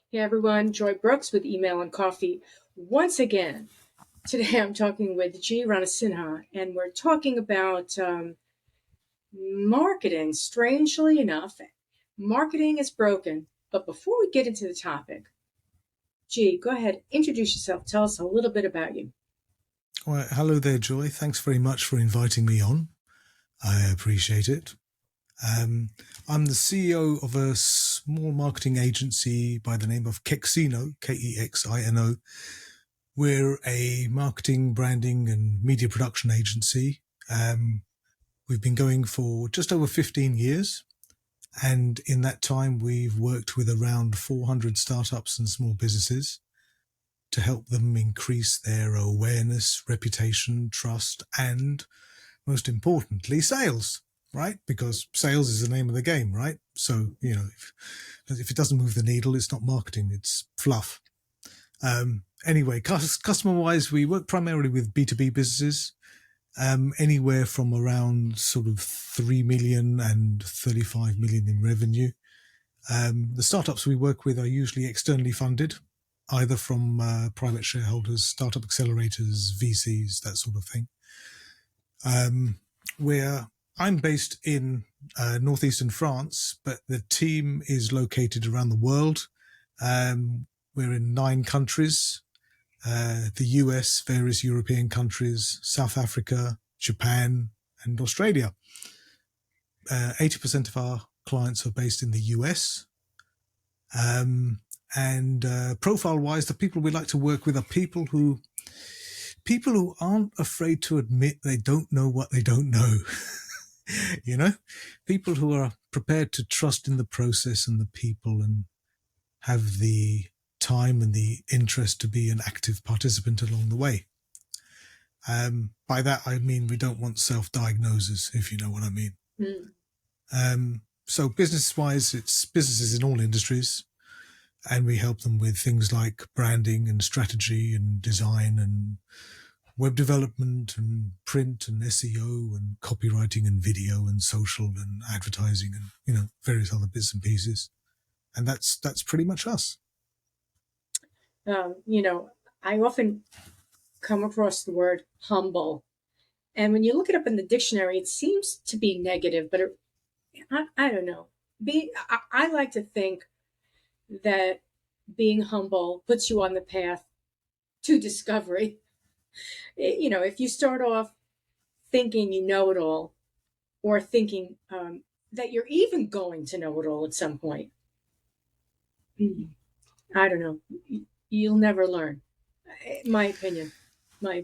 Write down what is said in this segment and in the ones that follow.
Hey everyone, Joy Brooks with Email and Coffee. Once again, today I'm talking with G. Ranasinha, and we're talking about marketing. Strangely enough, marketing is broken. But before we get into the topic, G, go ahead, introduce yourself. Tell us a little bit about you. Well, hello there, Joy. Thanks very much for inviting me on. I appreciate it. I'm the CEO of a small marketing agency by the name of Kexino, Kexino. We're a marketing, branding, and media production agency. We've been going for just over 15 years. And in that time, we've worked with around 400 startups and small businesses to help them increase their awareness, reputation, trust, and most importantly, sales, right? Because sales is the name of the game, right? So, if it doesn't move the needle, it's not marketing, it's fluff. Anyway, customer-wise, we work primarily with B2B businesses, anywhere from around sort of 3 million and 35 million in revenue. The startups we work with are usually externally funded, either from private shareholders, startup accelerators, VCs, that sort of thing. Where I'm based in northeastern France, but the team is located around the world. We're in 9 countries, the US, various European countries, South Africa, Japan, and Australia. 80% of our clients are based in the US. And profile-wise, the people we like to work with are people who aren't afraid to admit they don't know what they don't know. People who are prepared to trust in the process and the people and have the time and the interest to be an active participant along the way. By that, I mean, we don't want self-diagnosers, if you know what I mean. So business-wise, it's businesses in all industries, and we help them with things like branding and strategy and design and web development and print and SEO and copywriting and video and social and advertising and, various other bits and pieces. And that's pretty much us. I often come across the word humble. And when you look it up in the dictionary, it seems to be negative, but I don't know. I like to think that being humble puts you on the path to discovery. If you start off thinking you know it all, or thinking that you're even going to know it all at some point, I don't know. You'll never learn. My opinion.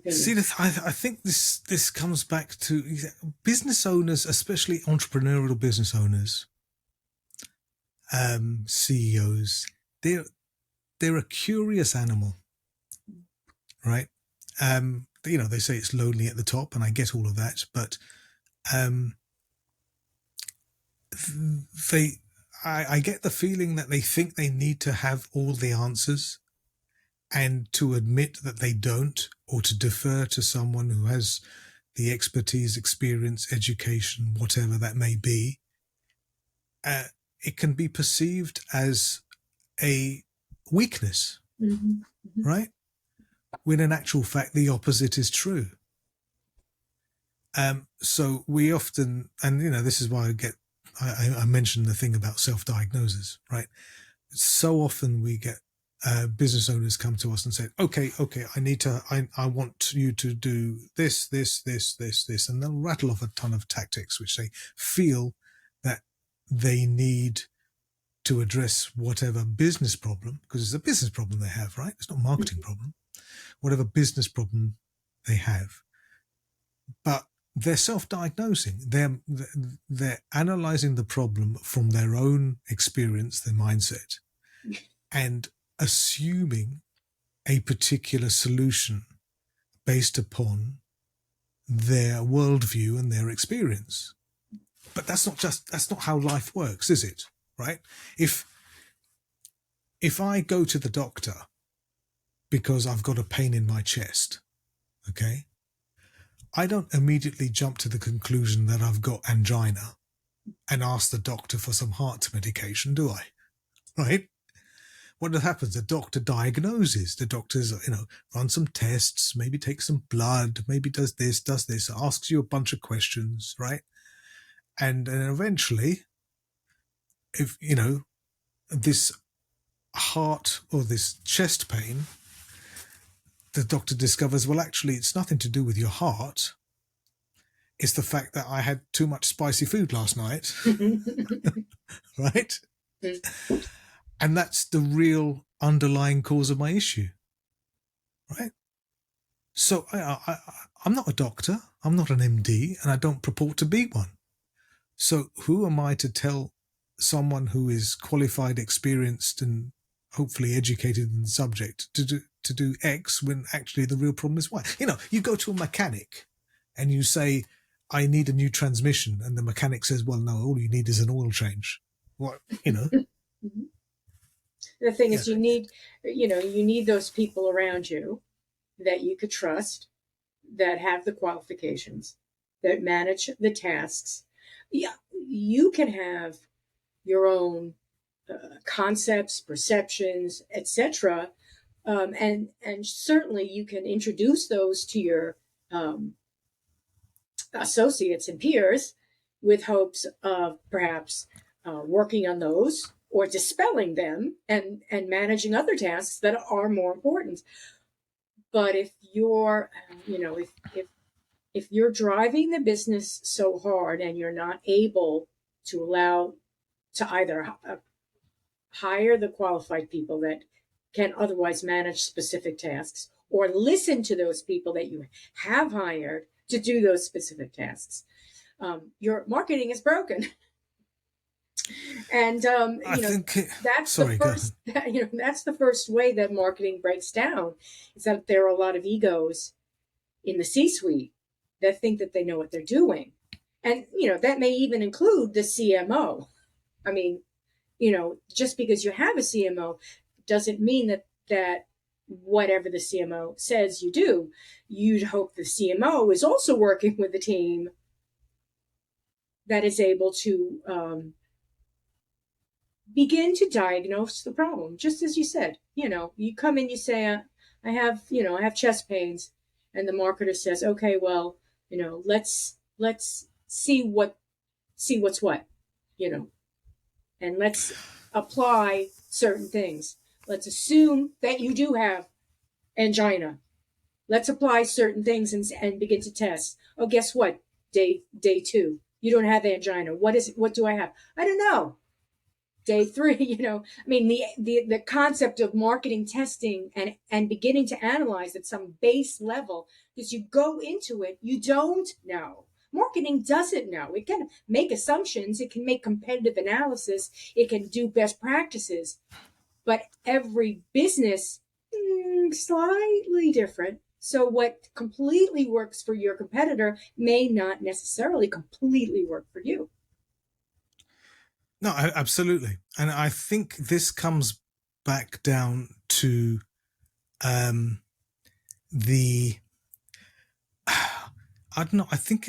See, I think this comes back to business owners, especially entrepreneurial business owners, CEOs. They're a curious animal, right? They say it's lonely at the top, and I get all of that, but I get the feeling that they think they need to have all the answers, and to admit that they don't, or to defer to someone who has the expertise, experience, education, whatever that may be, it can be perceived as a weakness, right? When in actual fact, the opposite is true. So we often, and this is why I mentioned the thing about self-diagnosis, right? So often we get business owners come to us and say, okay, I want you to do this, and they'll rattle off a ton of tactics which they feel that they need to address whatever business problem, because it's a business problem they have, right? It's not a marketing problem, whatever business problem they have. But they're self-diagnosing. They're analyzing the problem from their own experience, their mindset, and assuming a particular solution based upon their worldview and their experience. But that's not how life works, is it? Right? If I go to the doctor because I've got a pain in my chest, okay, I don't immediately jump to the conclusion that I've got angina and ask the doctor for some heart medication, do I? Right? what happens? The doctor diagnoses. The doctor's, run some tests, maybe takes some blood, maybe does this, asks you a bunch of questions, right? And eventually, if, this heart or this chest pain, the doctor discovers, well, actually, it's nothing to do with your heart. It's the fact that I had too much spicy food last night, right? And that's the real underlying cause of my issue, right? So I'm not a doctor, I'm not an MD, and I don't purport to be one. So who am I to tell someone who is qualified, experienced, and hopefully educated in the subject to do X when actually the real problem is Y? You go to a mechanic and you say, I need a new transmission, and the mechanic says, well, no, all you need is an oil change. What, The thing Yeah. is, you need those people around you that you could trust, that have the qualifications, that manage the tasks. Yeah, you can have your own concepts, perceptions, etc., and certainly you can introduce those to your associates and peers with hopes of perhaps working on those or dispelling them and managing other tasks that are more important. But if you're, if you're driving the business so hard and you're not able to allow to either hire the qualified people that can otherwise manage specific tasks or listen to those people that you have hired to do those specific tasks, your marketing is broken. And I think that's sorry, the go ahead. first that's the first way that marketing breaks down, is that there are a lot of egos in the C-suite that think that they know what they're doing. And that may even include the CMO. I mean, just because you have a CMO doesn't mean that whatever the CMO says you do. You'd hope the CMO is also working with a team that is able to begin to diagnose the problem. Just as you said, you come in, you say, I have chest pains, and the marketer says, okay, well, let's see what's what, and let's apply certain things. Let's assume that you do have angina. Let's apply certain things and begin to test. Oh, guess what? Day 2, you don't have angina. What is it? What do I have? I don't know. Day 3, I mean, the concept of marketing testing and beginning to analyze at some base level, because you go into it, you don't know. Marketing doesn't know. It can make assumptions, it can make competitive analysis, it can do best practices, but every business slightly different. So what completely works for your competitor may not necessarily completely work for you. No, absolutely. And I think this comes back down to the I don't know. I think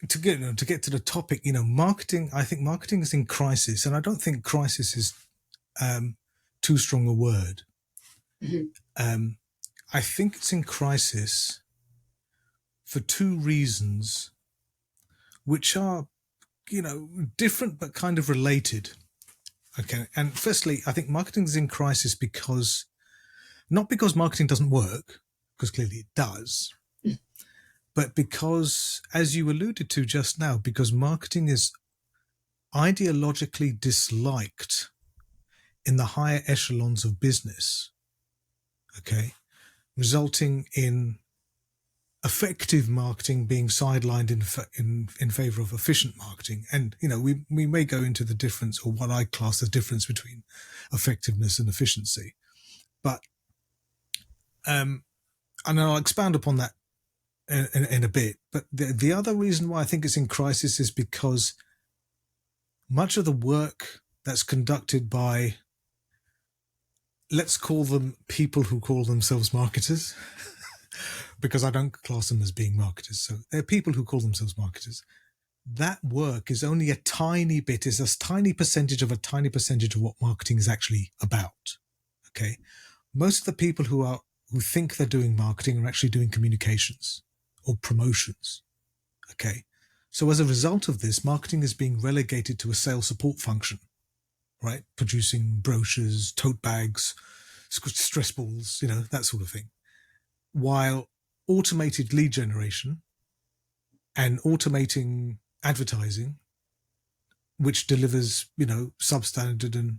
to get to the topic, marketing. I think marketing is in crisis, and I don't think crisis is too strong a word. Mm-hmm. I think it's in crisis for two reasons, which are different but kind of related. Okay, and firstly, I think marketing is in crisis not because marketing doesn't work, because clearly it does, but because, as you alluded to just now, because marketing is ideologically disliked in the higher echelons of business, okay, resulting in effective marketing being sidelined in favor of efficient marketing. And we may go into the difference, or what I class the difference between effectiveness and efficiency, but and I'll expand upon that in a bit. But the other reason why I think it's in crisis is because much of the work that's conducted by, let's call them people who call themselves marketers, because I don't class them as being marketers. So they're people who call themselves marketers. that work is only a tiny bit, is a tiny percentage of what marketing is actually about. Okay. Most of the people who think they're doing marketing are actually doing communications or promotions. Okay. So as a result of this, marketing is being relegated to a sales support function, right? Producing brochures, tote bags, stress balls, that sort of thing. While automated lead generation and automating advertising, which delivers, substandard and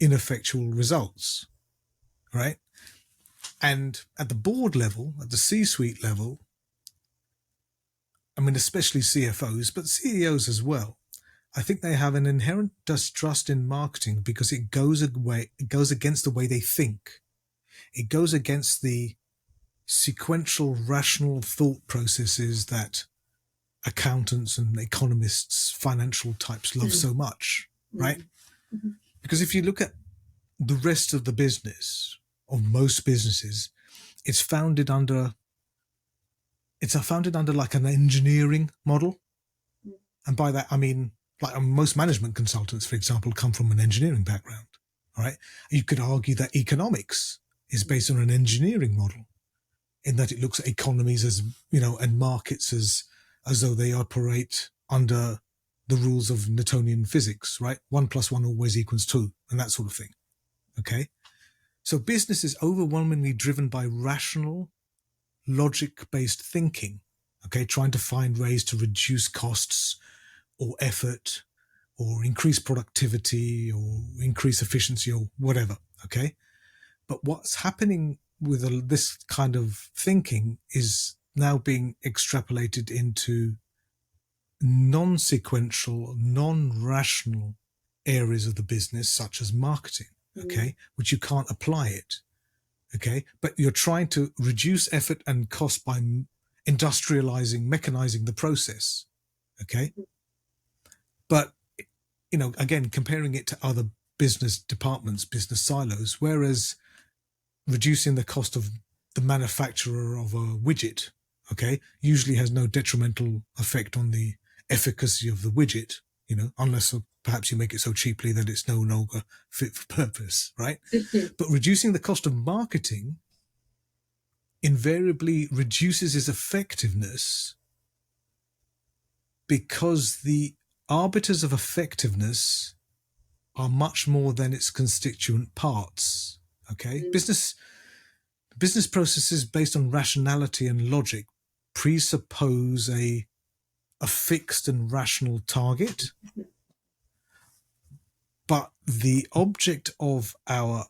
ineffectual results, right? And at the board level, at the C-suite level, I mean, especially CFOs, but CEOs as well, I think they have an inherent distrust in marketing because it goes against the way they think. It goes against the sequential, rational thought processes that accountants and economists, financial types love so much, right? Mm-hmm. Because if you look at the rest of the business, of most businesses, it's founded under like an engineering model. And by that, I mean, like most management consultants, for example, come from an engineering background. All right. You could argue that economics is based on an engineering model in that it looks at economies as, and markets as though they operate under the rules of Newtonian physics, right? 1 + 1 always equals 2 and that sort of thing. Okay. So business is overwhelmingly driven by rational, logic-based thinking, okay, trying to find ways to reduce costs or effort or increase productivity or increase efficiency or whatever, okay? But what's happening with this kind of thinking is now being extrapolated into non-sequential, non-rational areas of the business, such as marketing, okay, which you can't apply it. Okay, but you're trying to reduce effort and cost by industrializing, mechanizing the process. Okay, but again, comparing it to other business departments, business silos, whereas reducing the cost of the manufacturer of a widget, okay, usually has no detrimental effect on the efficacy of the widget, unless perhaps you make it so cheaply that it's no longer fit for purpose, right? But reducing the cost of marketing invariably reduces its effectiveness because the arbiters of effectiveness are much more than its constituent parts. Okay, business processes based on rationality and logic presuppose a fixed and rational target, but the object of our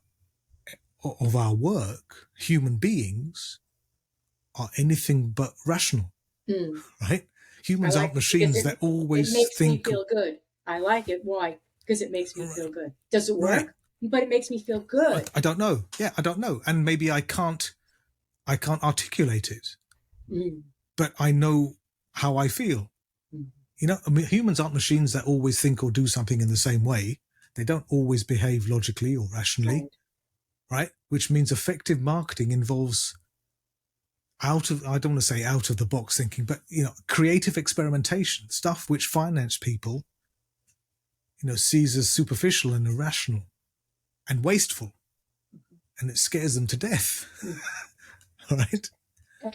work, human beings, are anything but rational, right? Humans aren't machines that always makes think. Me feel good. I like it. Why? Because it makes me feel good. Does it work? Right. But it makes me feel good. I don't know. Yeah, I don't know, and maybe I can't articulate it, but I know how I feel. I mean, humans aren't machines that always think or do something in the same way. They don't always behave logically or rationally, right? Which means effective marketing involves I don't want to say out of the box thinking, but, creative experimentation, stuff which finance people, sees as superficial and irrational and wasteful. And it scares them to death. Right?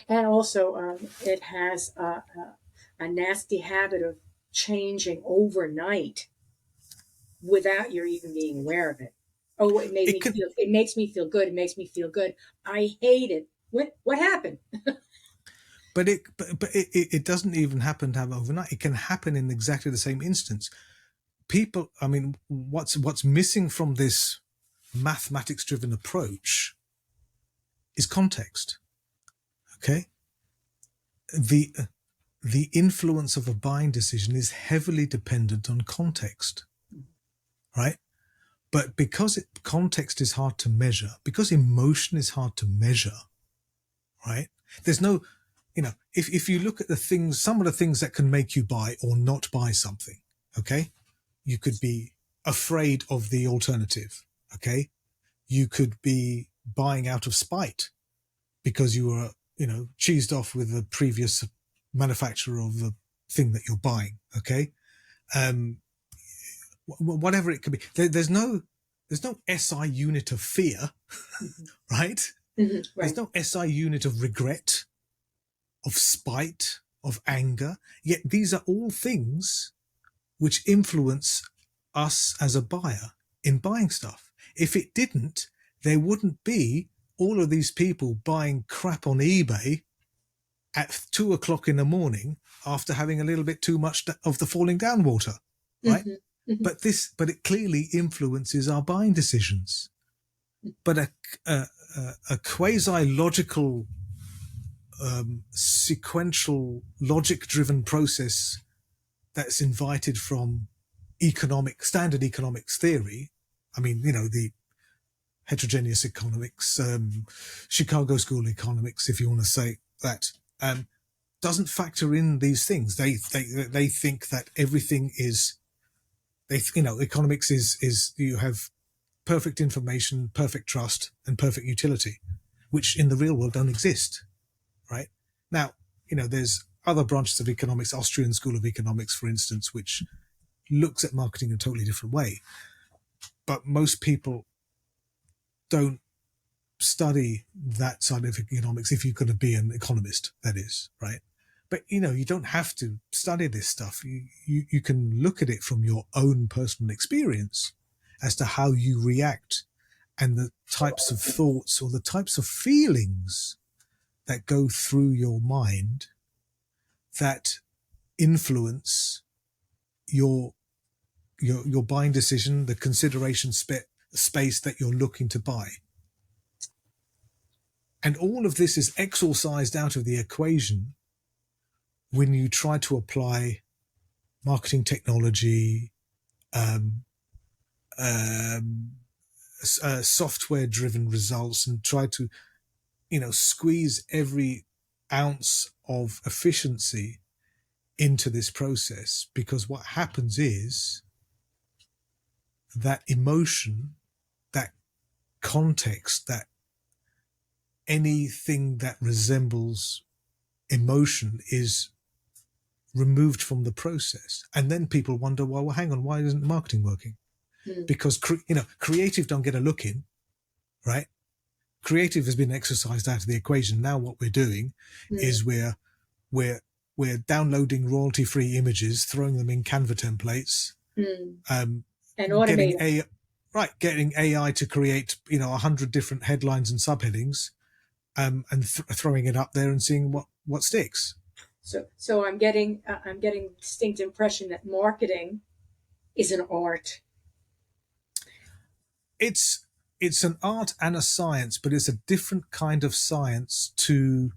And also, it has a nasty habit of changing overnight without your even being aware of it. Oh, it makes me feel good. It makes me feel good. I hate it. What happened? But it doesn't even happen to have overnight. It can happen in exactly the same instance. People, I mean, what's missing from this mathematics-driven approach is context. Okay, the influence of a buying decision is heavily dependent on context, right? But because context is hard to measure, because emotion is hard to measure, right? There's no, if you look at some of the things that can make you buy or not buy something, okay? You could be afraid of the alternative, okay? You could be buying out of spite because you were, cheesed off with the previous manufacturer of the thing that you're buying. Okay, um, whatever it could be. There's no SI unit of fear, Mhm. right? There's Right. no SI unit of regret, of spite, of anger. Yet these are all things which influence us as a buyer in buying stuff. If it didn't, there wouldn't be all of these people buying crap on eBay at 2 o'clock in the morning after having a little bit too much of the falling down water, right? Hmm. Hmm. But it clearly influences our buying decisions. But a, a quasi logical, sequential, logic driven process that's invited from standard economics theory. I mean, the heterogeneous economics, Chicago School economics, if you want to say that, doesn't factor in these things. They think that everything is, economics is you have perfect information, perfect trust, and perfect utility, which in the real world don't exist, right? Now, there's other branches of economics, Austrian School of Economics, for instance, which looks at marketing in a totally different way. But most people don't study that side of economics if you're going to be an economist, that is, right? But you don't have to study this stuff. You can look at it from your own personal experience as to how you react and the types of thoughts or the types of feelings that go through your mind that influence your your buying decision, the consideration space that you're looking to buy. And all of this is exorcised out of the equation when you try to apply marketing technology, um, um, software driven results, and try to, squeeze every ounce of efficiency into this process. Because what happens is that emotion, that context, that anything that resembles emotion is removed from the process. And then people wonder, well, hang on, why isn't marketing working? Because, creative don't get a look in, right? Creative has been exercised out of the equation. Now what we're doing is we're downloading royalty free images, throwing them in Canva templates, And getting automate. getting AI to create 100 different headlines and subheadings, and throwing it up there and seeing what sticks. So I'm getting distinct impression that marketing is an art. It's an art and a science, but it's a different kind of science to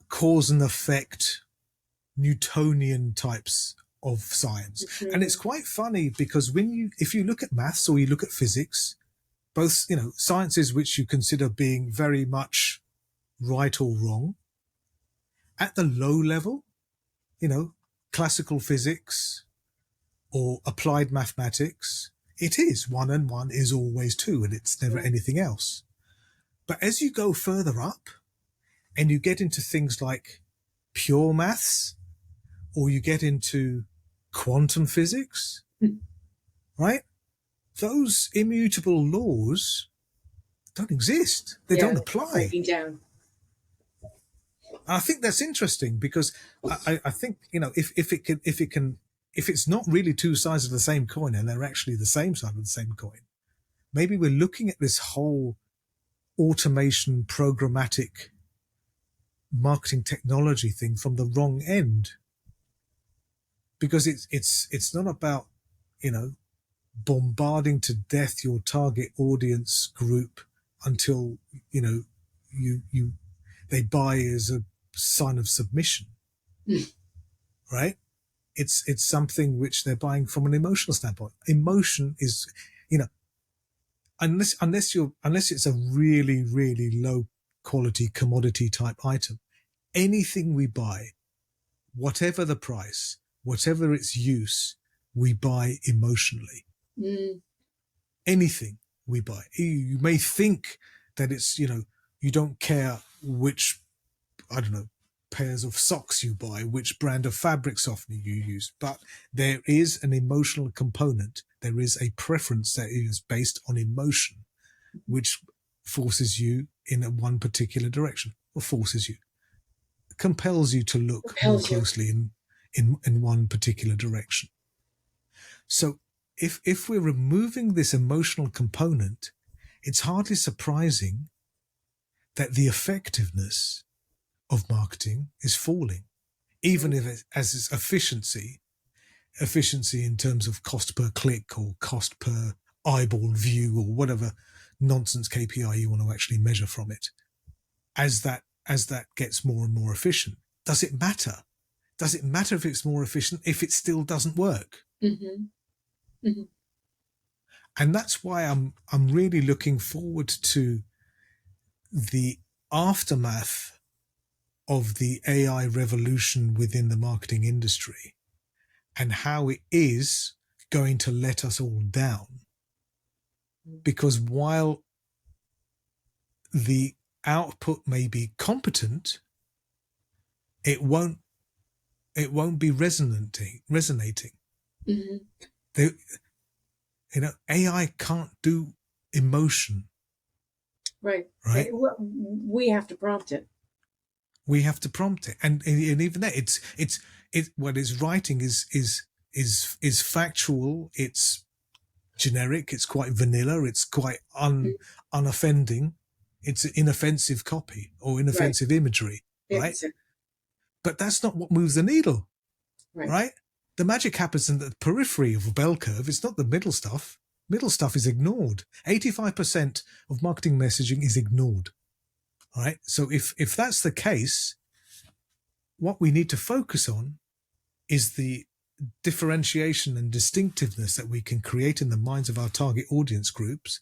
cause and effect Newtonian types of science. And it's quite funny because if you look at maths or you look at physics, both, sciences which you consider being very much right or wrong, at the low level, classical physics or applied mathematics, it is 1 and 1 is always 2 and it's never anything else. But as you go further up and you get into things like pure maths, or you get into quantum physics, right? Those immutable laws don't exist. They don't apply. Breaking down. And I think that's interesting because I think, if it's not really two sides of the same coin and they're actually the same side of the same coin, maybe we're looking at this whole automation, programmatic marketing technology thing from the wrong end. Because it's not about, bombarding to death your target audience group until, you they buy as a sign of submission. Right? It's something which they're buying from an emotional standpoint. Emotion is, unless it's a really, really low quality commodity type item, anything we buy, whatever the price, whatever its use, we buy emotionally. Anything we buy. You may think that it's, you don't care which, I don't know, pairs of socks you buy, which brand of fabric softener you use, but there is an emotional component. There is a preference that is based on emotion, which forces you in one particular direction, or forces you, compels you to look more Compels you. closely in one particular direction. So if we're removing this emotional component, it's hardly surprising that the effectiveness of marketing is falling, even if it, as its efficiency in terms of cost per click or cost per eyeball view or whatever nonsense KPI you want to actually measure from it, as that gets more and more efficient. Does it matter? Does it matter if it's more efficient if it still doesn't work? Mm-hmm. Mm-hmm. And that's why I'm really looking forward to the aftermath of the AI revolution within the marketing industry and how it is going to let us all down. Because while the output may be competent, it won't be resonating. Mm-hmm. They, AI can't do emotion. Right. Right. We have to prompt it. We have to prompt it, and even that, it's what it's writing is factual. It's generic. It's quite vanilla. It's quite unoffending. It's inoffensive copy or Right. inoffensive imagery, right? Exactly. But that's not what moves the needle, Right. right? The magic happens in the periphery of a bell curve. It's not the middle stuff. Middle stuff is ignored. 85% of marketing messaging is ignored. All right. So if that's the case, what we need to focus on is the differentiation and distinctiveness that we can create in the minds of our target audience groups,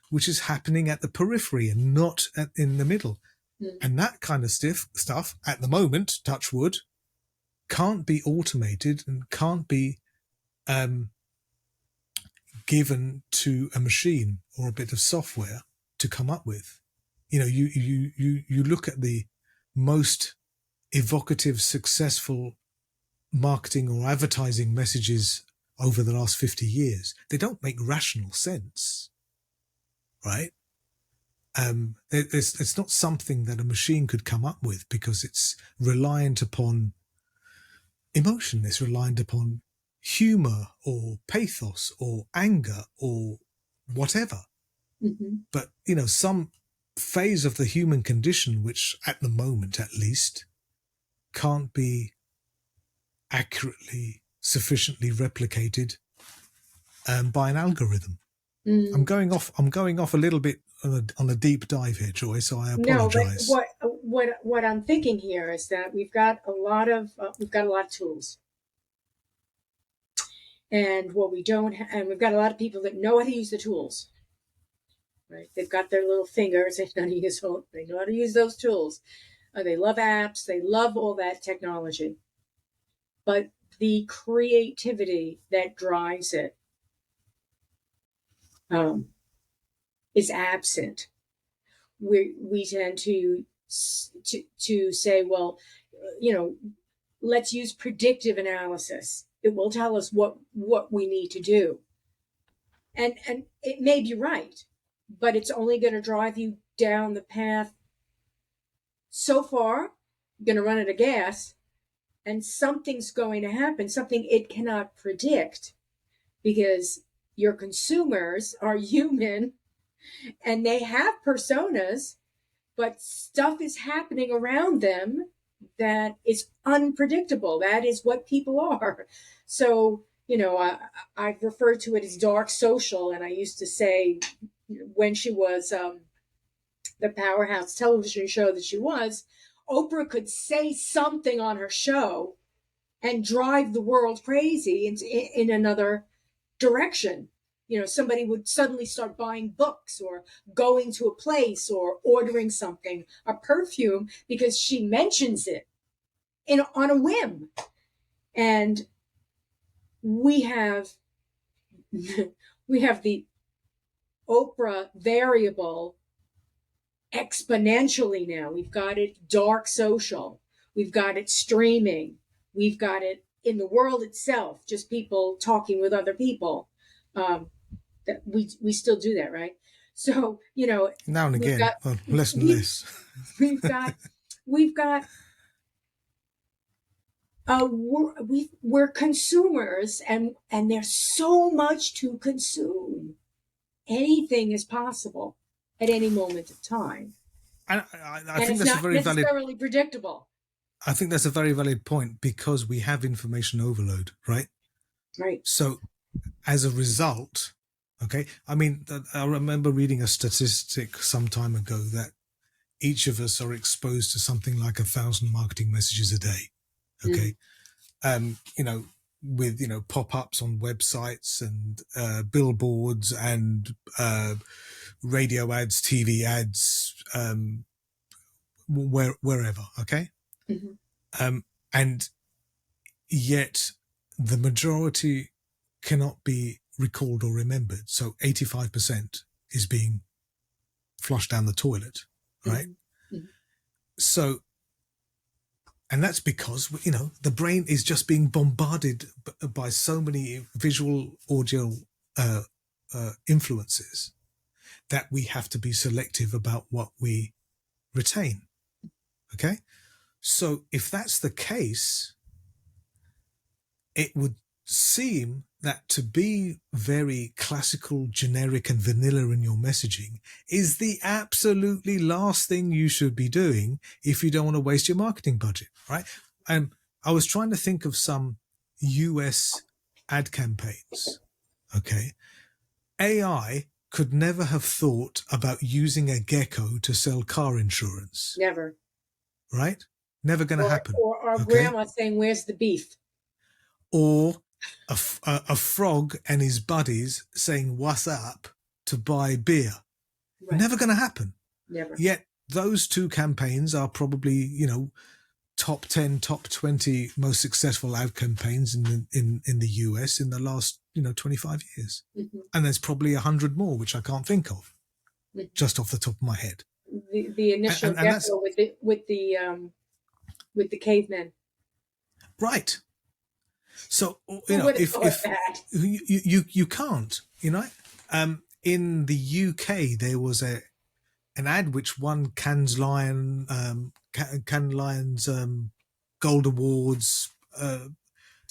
which is happening at the periphery and not in the middle. Mm. And that kind of stuff at the moment, touch wood, can't be automated and can't be given to a machine or a bit of software to come up with. You look at the most evocative, successful marketing or advertising messages over the last 50 years. They don't make rational sense, right? It's not something that a machine could come up with because it's reliant upon emotion. It's reliant upon humor or pathos or anger or whatever. Mm-hmm. But, some phase of the human condition, which at the moment at least can't be accurately, sufficiently replicated by an algorithm. Mm. I'm going off a little bit on a deep dive here, Joy. So I No, but apologize. what I'm thinking here is that we've got a lot of tools, and what we don't, and we've got a lot of people that know how to use the tools. Right? They've got their little fingers. They know how to use those tools. They love apps. They love all that technology. But the creativity that drives it is absent. We tend to say, well, let's use predictive analysis. It will tell us what we need to do, and it may be right, but it's only going to drive you down the path so far. You're going to run out of gas, and something's going to happen, something it cannot predict, because your consumers are human and they have personas, but stuff is happening around them that is unpredictable. That is what people are. So, I've referred to it as dark social. And I used to say, when she was the powerhouse television show that she was, Oprah could say something on her show and drive the world crazy in another direction. Somebody would suddenly start buying books or going to a place or ordering something, a perfume, because she mentions it on a whim. And we have we have the Oprah variable exponentially now. We've got it dark social. We've got it streaming. We've got it in the world itself, just people talking with other people. Um, that we still do that, right? So, Now and we've again, got well, less and we've less. we've got we've got we're consumers, and there's so much to consume. Anything is possible at any moment of time, And I and think it's that's a not very valid. necessarily predictable. I think that's a very valid point because we have information overload, right? Right. So as a result, okay, I mean, I remember reading a statistic some time ago that each of us are exposed to something like 1,000 marketing messages a day. Okay. You know, with, pop-ups on websites and billboards and radio ads, TV ads, wherever. Okay. Mm-hmm. And yet the majority cannot be recalled or remembered. So 85% is being flushed down the toilet, right? Mm-hmm. Mm-hmm. So, and that's because, the brain is just being bombarded by so many visual, audio influences that we have to be selective about what we retain. Okay. So if that's the case, it would seem that to be very classical, generic, and vanilla in your messaging is the absolutely last thing you should be doing if you don't want to waste your marketing budget, right? And I was trying to think of some US ad campaigns. Okay. AI could never have thought about using a gecko to sell car insurance, Never. right? Never going to happen. Or our Okay. grandma saying, "Where's the beef?" Or a frog and his buddies saying "what's up" to buy beer. Right. Never going to happen. Never. Yet those two campaigns are probably, top 10, top 20 most successful ad campaigns in the US in the last 25 years. Mm-hmm. And there's probably 100 more which I can't think of just off the top of my head. The initial and that's gecko with the cavemen. right. So Who would have if thought that? you can't, in the UK there was an ad which won Cannes Lions Gold Awards,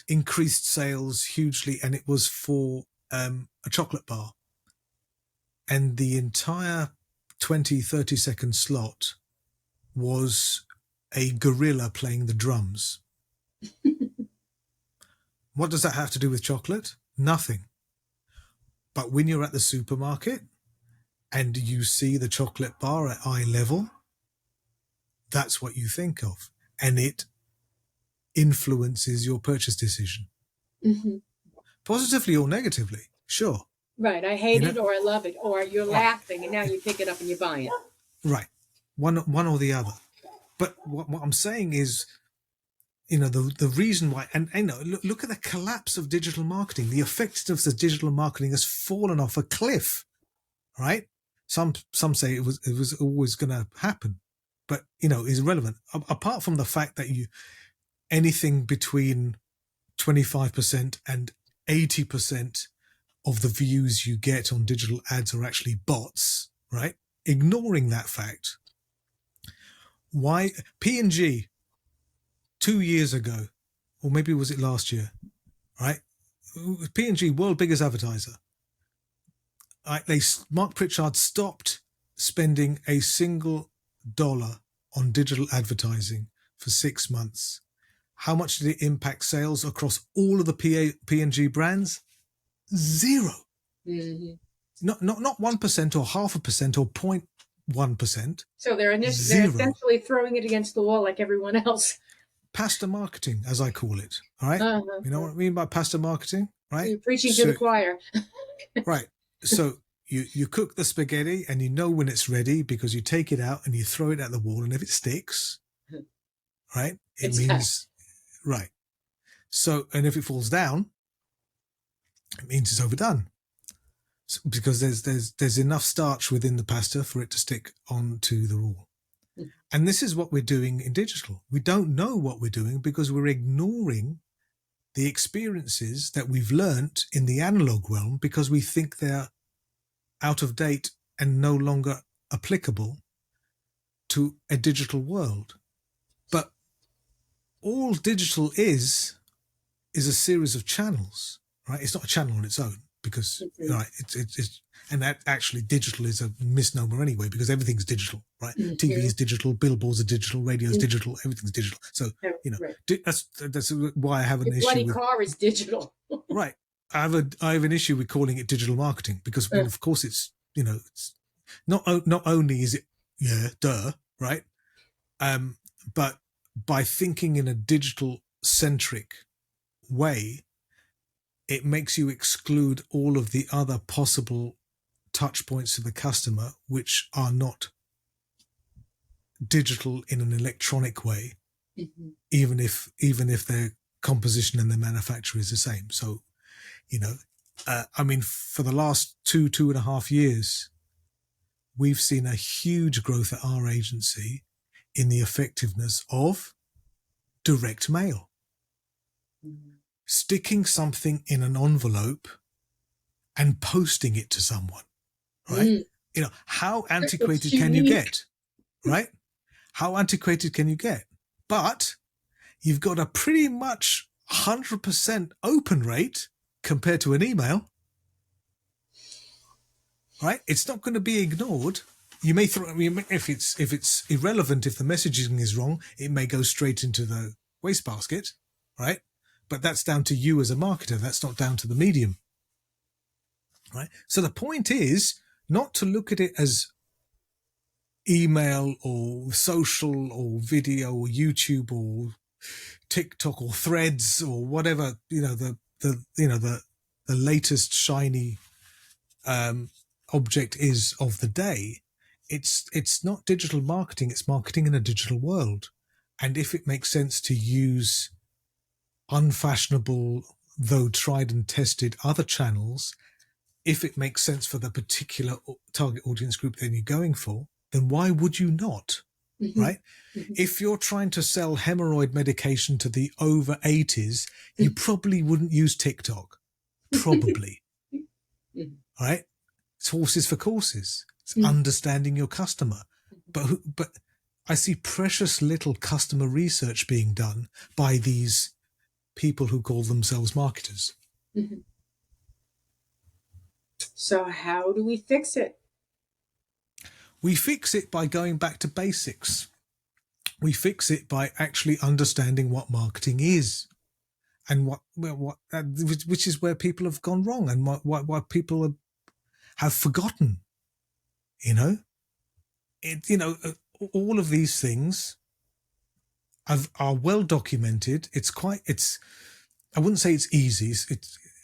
increased sales hugely, and it was for a chocolate bar, and the entire 20-30 second slot was a gorilla playing the drums. What does that have to do with chocolate? Nothing. But when you're at the supermarket and you see the chocolate bar at eye level, that's what you think of. And it influences your purchase decision. Mm-hmm. Positively or negatively, sure. Right. I hate it or I love it, or you're laughing and now you pick it up and you buy it. Right. One or the other. But what I'm saying is, the reason why, and look at the collapse of digital marketing. The effectiveness of digital marketing has fallen off a cliff, right? Some say it was always going to happen, but is irrelevant. Apart from the fact that anything between 25% and 80% of the views you get on digital ads are actually bots, right? Ignoring that fact, why P&G 2 years ago, or maybe was it last year, right? P&G, world biggest advertiser. Mark Pritchard stopped spending a single dollar on digital advertising for 6 months. How much did it impact sales across all of the P&G brands? 0. Mm-hmm. Not 1% or 0.5% or 0.1%. So they're essentially throwing it against the wall like everyone else. Pasta marketing, as I call it. All right. Uh-huh. You know what I mean by pasta marketing, right? You're preaching to the choir. Right. So you cook the spaghetti and you know when it's ready because you take it out and you throw it at the wall, and if it sticks, right, it means right. So, and if it falls down, it means it's overdone. So, because there's enough starch within the pasta for it to stick onto the wall. And this is what we're doing in digital. We don't know what we're doing because we're ignoring the experiences that we've learnt in the analog realm because we think they're out of date and no longer applicable to a digital world. But all digital is a series of channels, right? It's not a channel on its own because, right, it's and that actually digital is a misnomer anyway because everything's digital, right? TV is digital, billboards are digital, radio is digital, everything's digital. So, that's why I have an Your issue bloody with car is digital. right. I have an issue with calling it digital marketing because, well, of course, it's it's not only is it right, but by thinking in a digital centric way, it makes you exclude all of the other possible touch points to the customer, which are not digital in an electronic way, even if their composition and their manufacture is the same. So, I mean, for the last 2.5 years, we've seen a huge growth at our agency in the effectiveness of direct mail. Sticking something in an envelope and posting it to someone, right? How antiquated can you get, right? How antiquated can you get? But you've got a pretty much 100% open rate compared to an email, right? It's not going to be ignored. You may throw, if it's irrelevant, if the messaging is wrong, it may go straight into the wastebasket, right? But that's down to you as a marketer. That's not down to the medium, right? So the point is not to look at it as email or social or video or YouTube or TikTok or Threads or whatever, the latest shiny object is of the day. It's not digital marketing. It's marketing in a digital world. And if it makes sense to use unfashionable, though tried and tested other channels, if it makes sense for the particular target audience group that you're going for, then why would you not? Right? If you're trying to sell hemorrhoid medication to the over 80s, you probably wouldn't use TikTok. Probably. Right? It's horses for courses. It's understanding your customer. But I see precious little customer research being done by these people who call themselves marketers. So how do we fix it? We fix it by going back to basics. We fix it by actually understanding what marketing is and which is where people have gone wrong and what people have forgotten. All of these things are well documented. I wouldn't say it's easy.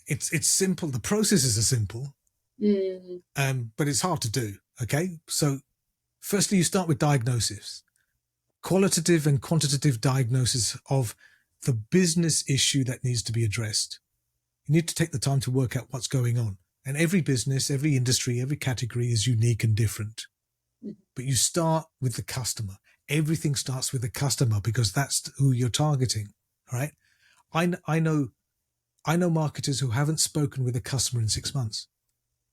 It's simple. The processes are simple, but it's hard to do. Okay, so firstly, you start with diagnosis, qualitative and quantitative diagnosis of the business issue that needs to be addressed. You need to take the time to work out what's going on. And every business, every industry, every category is unique and different. But you start with the customer. Everything starts with the customer because that's who you're targeting, right? I know marketers who haven't spoken with a customer in 6 months,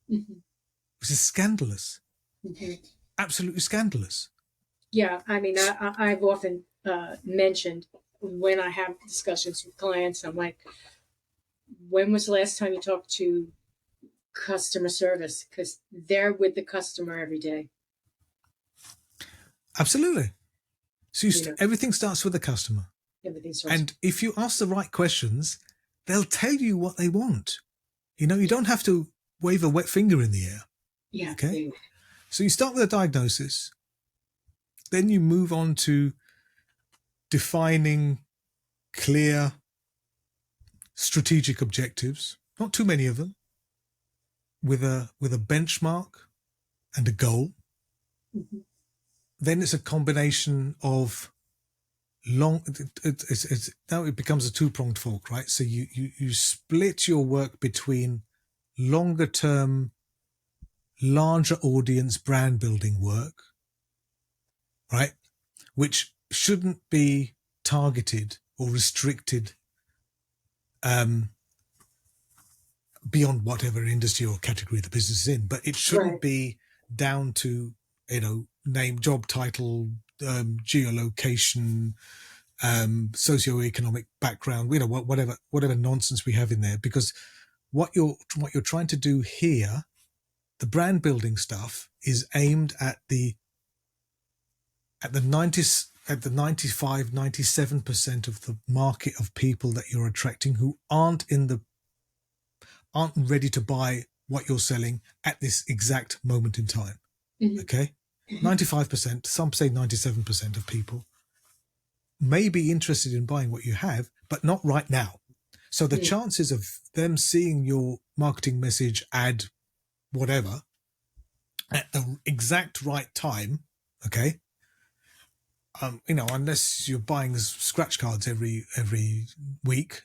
which is scandalous. Absolutely scandalous. Yeah, I mean, I've often mentioned when I have discussions with clients, I'm like, when was the last time you talked to customer service? Because they're with the customer every day. Absolutely. So everything starts with the customer. And if you ask the right questions, they'll tell you what they want. You don't have to wave a wet finger in the air. Yeah. Okay. So you start with a diagnosis. Then you move on to defining clear strategic objectives, not too many of them, with a benchmark and a goal. Then it's a combination of now it becomes a two-pronged fork, right? So you split your work between longer term, larger audience brand building work, right? which shouldn't be targeted or restricted beyond whatever industry or category the business is in, but it shouldn't Right. be down to, name, job title, geolocation, socioeconomic background, whatever nonsense we have in there, because what you're trying to do here, the brand building stuff, is aimed at the 90s, at the 95-97% of the market of people that you're attracting who aren't ready to buy what you're selling at this exact moment in time. Mm-hmm. Okay, 95%, some say 97% of people may be interested in buying what you have, but not right now. So the chances of them seeing your marketing message, ad, whatever, at the exact right time, okay, unless you're buying scratch cards every week,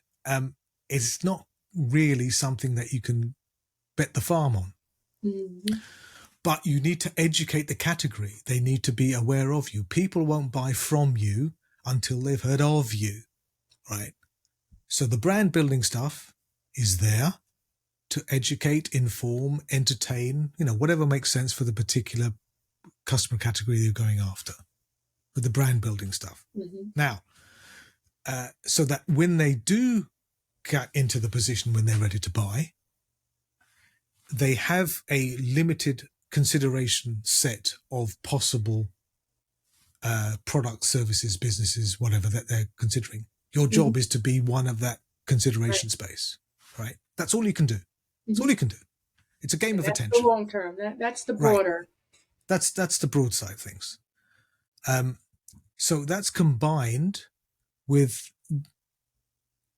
it's not really something that you can bet the farm on. Mm-hmm. But you need to educate the category. They need to be aware of you. People won't buy from you until they've heard of you, right? So the brand building stuff is there to educate, inform, entertain, whatever makes sense for the particular customer category you're going after, with the brand building stuff. Mm-hmm. Now, so that when they do get into the position when they're ready to buy, they have a limited consideration set of possible products, services, businesses, whatever that they're considering. Your job is to be one of that consideration space, right? That's all you can do. That's all you can do. It's a game of That's attention. the long term. That's the Right. broader. That's the broad side of things. So that's combined with,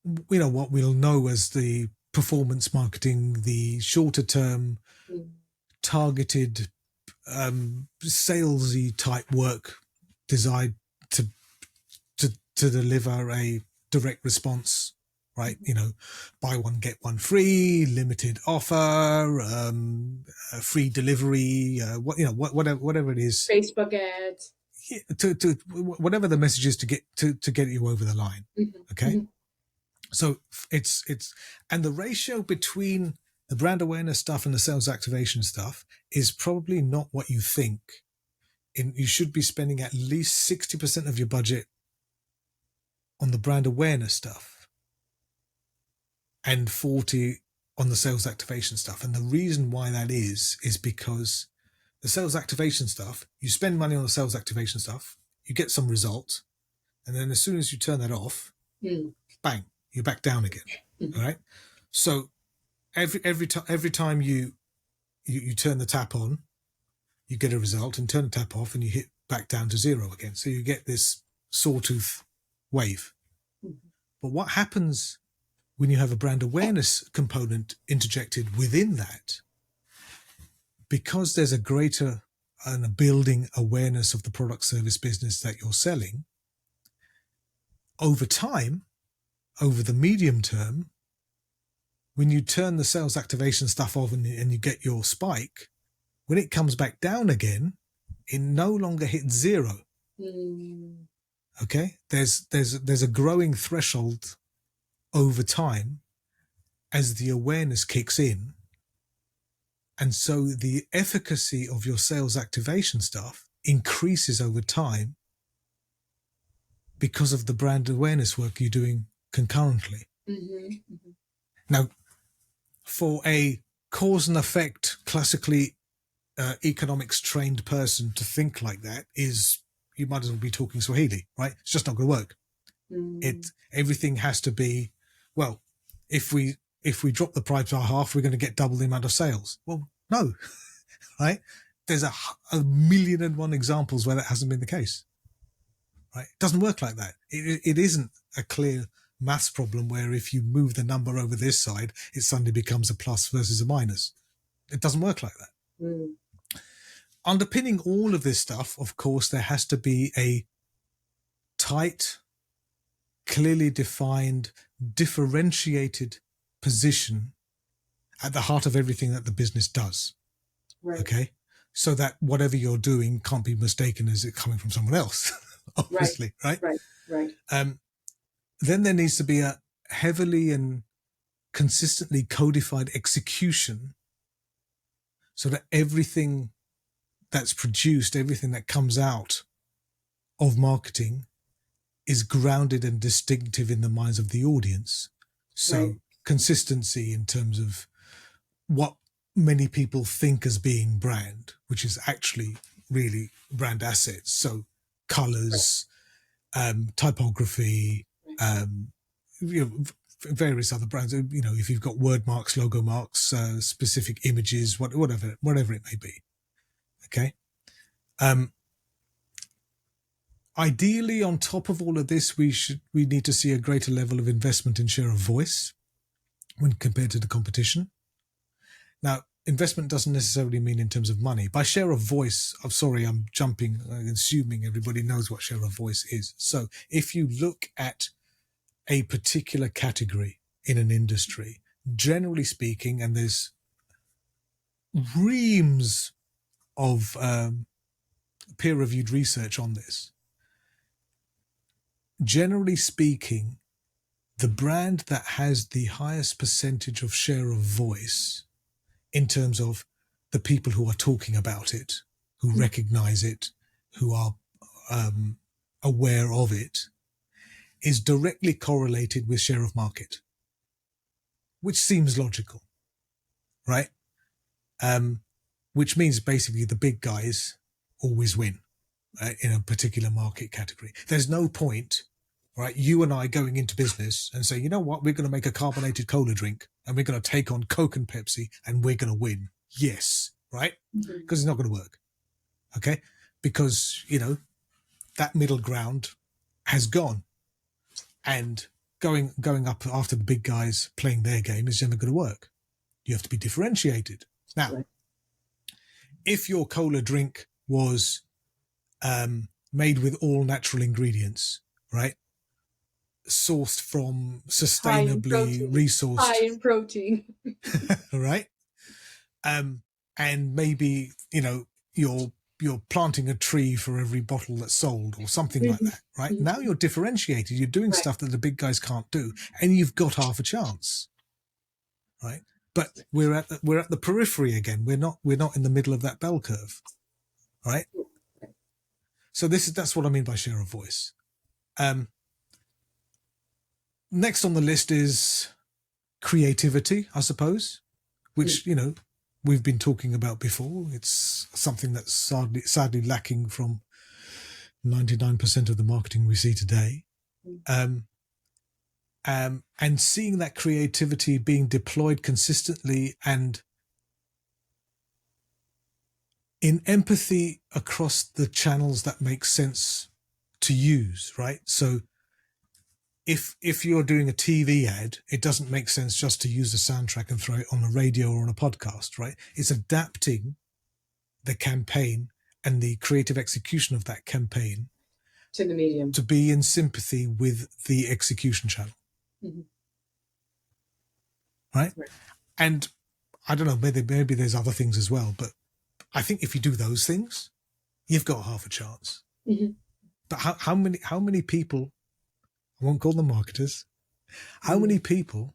what we'll know as the performance marketing, the shorter term, targeted, salesy type work designed to deliver a direct response, right? Buy one get one free, limited offer, free delivery, whatever it is, Facebook ads, to whatever the message is to get you over the line. Okay, so it's and the ratio between the brand awareness stuff and the sales activation stuff is probably not what you think. You should be spending at least 60% of your budget on the brand awareness stuff and 40 on the sales activation stuff. And the reason why that is because the sales activation stuff, you spend money on the sales activation stuff, you get some result, and then as soon as you turn that off, bang, you're back down again. All right. So every time you turn the tap on, you get a result, and turn the tap off and you hit back down to zero again. So you get this sawtooth wave. But what happens when you have a brand awareness component interjected within that? Because there's a greater and a building awareness of the product, service, business that you're selling, over time, over the medium term, when you turn the sales activation stuff off and you get your spike, when it comes back down again, it no longer hits zero. Okay, there's a growing threshold over time as the awareness kicks in, and so the efficacy of your sales activation stuff increases over time because of the brand awareness work you're doing concurrently. Now, for a cause and effect, classically economics trained person to think like that is, you might as well be talking Swahili, right? It's just not going to work. Everything has to be, well, if we drop the price by half, we're going to get double the amount of sales. Well, no, right? There's a million and one examples where that hasn't been the case, right? It doesn't work like that. It isn't a clear maths problem where if you move the number over this side, it suddenly becomes a plus versus a minus. It doesn't work like that. Underpinning all of this stuff, of course, there has to be a tight, clearly defined, differentiated position at the heart of everything that the business does. Right. Okay? So that whatever you're doing can't be mistaken as it coming from someone else. obviously, right? Right. Then there needs to be a heavily and consistently codified execution so that everything that's produced, everything that comes out of marketing is grounded and distinctive in the minds of the audience. So consistency in terms of what many people think as being brand, which is actually really brand assets. So colors, typography, you know, various other brands. You know, if you've got word marks, logo marks, specific images, whatever it may be. Okay. Ideally, on top of all of this, we need to see a greater level of investment in share of voice when compared to the competition. Now, investment doesn't necessarily mean in terms of money. By share of voice, I'm sorry, I'm jumping, assuming everybody knows what share of voice is. So if you look at a particular category in an industry, generally speaking, and there's reams of peer-reviewed research on this, generally speaking, the brand that has the highest percentage of share of voice in terms of the people who are talking about it, who recognize it, who are aware of it, is directly correlated with share of market, which seems logical, right? Which means basically the big guys always win in a particular market category. There's no point, right, you and I going into business and say, you know what, we're going to make a carbonated cola drink and we're going to take on Coke and Pepsi and we're going to win. Yes, right? Because it's not going to work. Okay? Because, you know, that middle ground has gone. And going up after the big guys playing their game is never going to work. You have to be differentiated. Now, if your cola drink was made with all natural ingredients, right? Sourced from sustainably resourced, high in protein, right? And maybe, you know, you're planting a tree for every bottle that's sold or something like that, right? Now you're differentiated. You're doing stuff that the big guys can't do, and you've got half a chance, right? But we're at the periphery again. We're not in the middle of that bell curve, right? So that's what I mean by share of voice. Next on the list is creativity, I suppose, which, you know, we've been talking about before. It's something that's sadly lacking from 99% of the marketing we see today. And seeing that creativity being deployed consistently and in empathy across the channels that make sense to use, right? So if you're doing a TV ad, it doesn't make sense just to use the soundtrack and throw it on the radio or on a podcast, right? It's adapting the campaign and the creative execution of that campaign to the medium to be in sympathy with the execution channel. Right? And I don't know, maybe there's other things as well, but I think if you do those things, you've got half a chance. But how many people, I won't call them marketers, how many people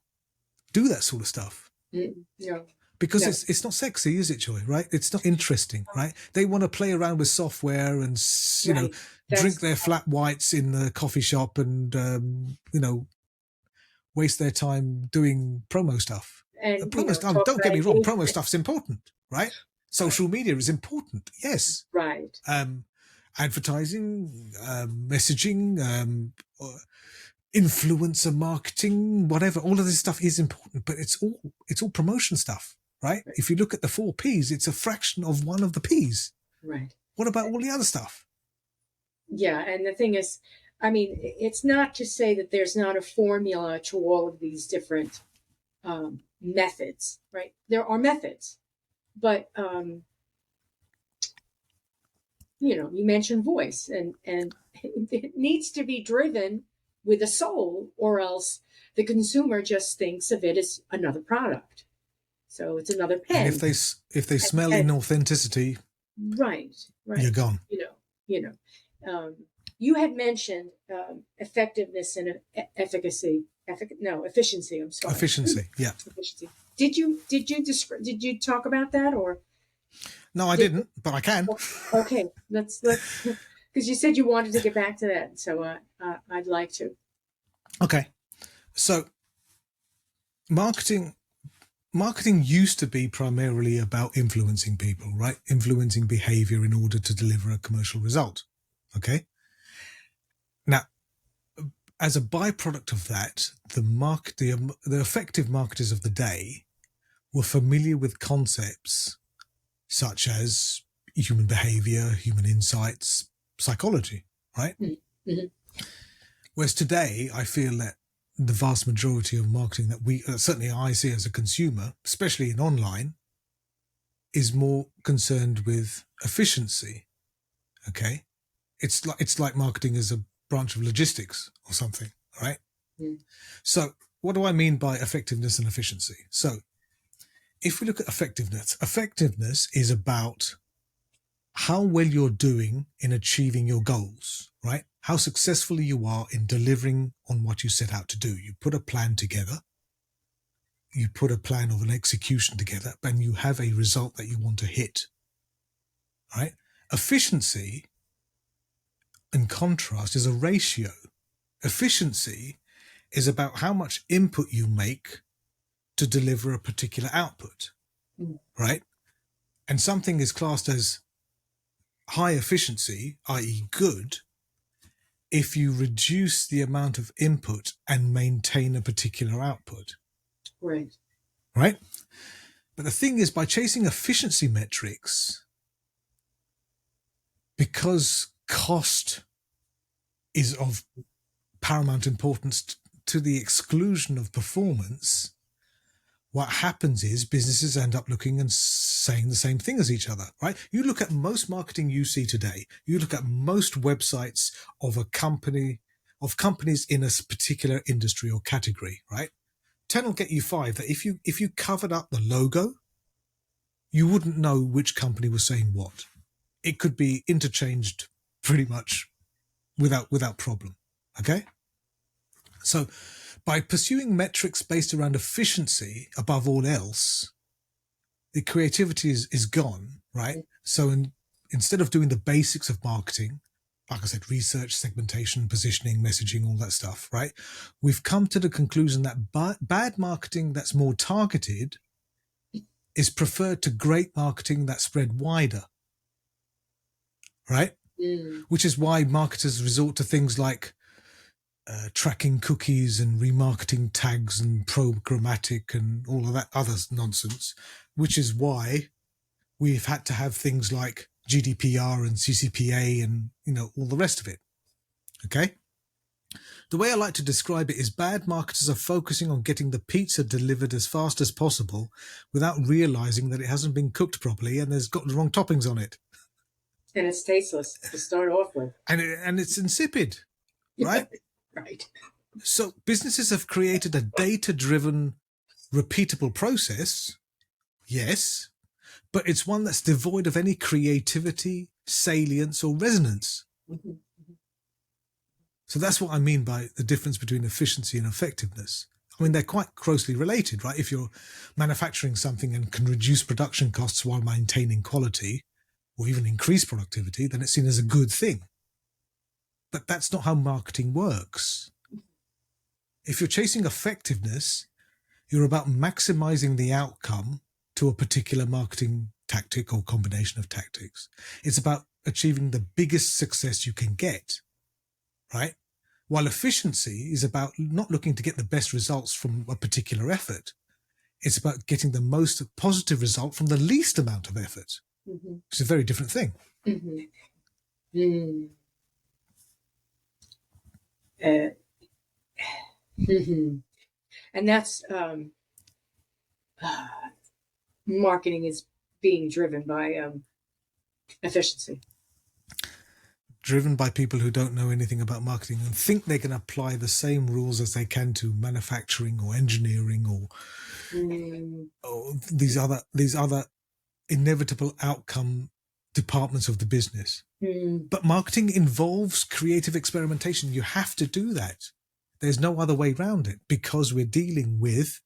do that sort of stuff? Yeah. Because it's not sexy, is it, Joy? Right? It's not interesting, right? They want to play around with software and, you know, drink their flat whites in the coffee shop and, you know, waste their time doing promo stuff. And promo stuff, don't get me wrong, promo stuff's important, right? Social media is important, yes. Right. Advertising, messaging, influencer marketing, whatever, all of this stuff is important, but it's all promotion stuff, right? If you look at the 4 Ps, it's a fraction of one of the Ps. Right. What about all the other stuff? Yeah, and the thing is, I mean, it's not to say that there's not a formula to all of these different methods, right? There are methods, but you know, you mentioned voice, and it needs to be driven with a soul, or else the consumer just thinks of it as another product. So it's another pen. And if they smell inauthenticity, right, you're gone. You know, you had mentioned effectiveness and efficiency. I'm sorry. Efficiency, yeah. Efficiency. Did you talk about that, or No, I didn't, but I can. okay, let's because you said you wanted to get back to that, so I'd like to. Okay, so marketing used to be primarily about influencing people, right? Influencing behavior in order to deliver a commercial result. Okay. Now, as a byproduct of that, the effective marketers of the day were familiar with concepts such as human behavior, human insights, psychology, right? Mm-hmm. Whereas today, I feel that the vast majority of marketing that certainly I see as a consumer, especially in online, is more concerned with efficiency. Okay. It's like marketing as a branch of logistics or something, right? Mm. So what do I mean by effectiveness and efficiency? So if we look at effectiveness is about how well you're doing in achieving your goals, right? How successfully you are in delivering on what you set out to do. You put a plan together, you put a plan of an execution together, and you have a result that you want to hit, right? Efficiency, in contrast, is a ratio. Efficiency is about how much input you make to deliver a particular output, right? And something is classed as high efficiency, i.e. good, if you reduce the amount of input and maintain a particular output. Right. Right? But the thing is, by chasing efficiency metrics, because cost is of paramount importance to the exclusion of performance, what happens is businesses end up looking and saying the same thing as each other, right? You look at most marketing you see today, you look at most websites of companies in a particular industry or category, right? 10 will get you 5 that if you covered up the logo, you wouldn't know which company was saying what. It could be interchanged pretty much without problem. Okay? So by pursuing metrics based around efficiency above all else, the creativity is gone, right? So instead of doing the basics of marketing, like I said, research, segmentation, positioning, messaging, all that stuff, right? We've come to the conclusion that bad marketing that's more targeted is preferred to great marketing that's spread wider, right? Which is why marketers resort to things like tracking cookies and remarketing tags and programmatic and all of that other nonsense, which is why we've had to have things like GDPR and CCPA and, all the rest of it. Okay? The way I like to describe it is bad marketers are focusing on getting the pizza delivered as fast as possible without realizing that it hasn't been cooked properly and there's got the wrong toppings on it. And it's tasteless to start off with. And it's insipid, right? Right. So businesses have created a data-driven, repeatable process, yes, but it's one that's devoid of any creativity, salience, or resonance. Mm-hmm. So that's what I mean by the difference between efficiency and effectiveness. I mean, they're quite closely related, right? If you're manufacturing something and can reduce production costs while maintaining quality or even increase productivity, then it's seen as a good thing. But that's not how marketing works. If you're chasing effectiveness, you're about maximizing the outcome to a particular marketing tactic or combination of tactics. It's about achieving the biggest success you can get, right? While efficiency is about not looking to get the best results from a particular effort. It's about getting the most positive result from the least amount of effort. Mm-hmm. It's a very different thing. Mm-hmm. Mm. Mm-hmm. And that's marketing is being driven by efficiency. Driven by people who don't know anything about marketing and think they can apply the same rules as they can to manufacturing or engineering or these other inevitable outcome departments of the business. Mm. But marketing involves creative experimentation. You have to do that. There's no other way around it, because we're dealing with